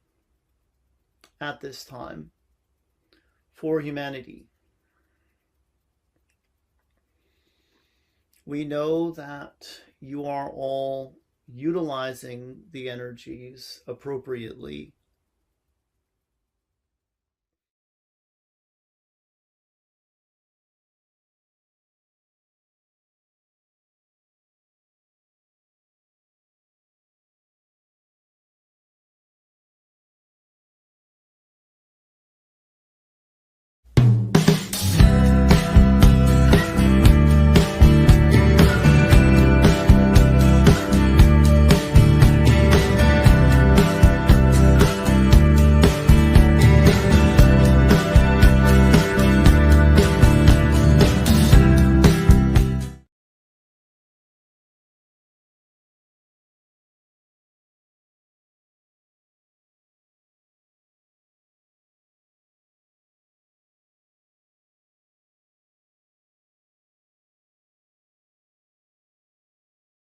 at this time for humanity. We know that you are all utilizing the energies appropriately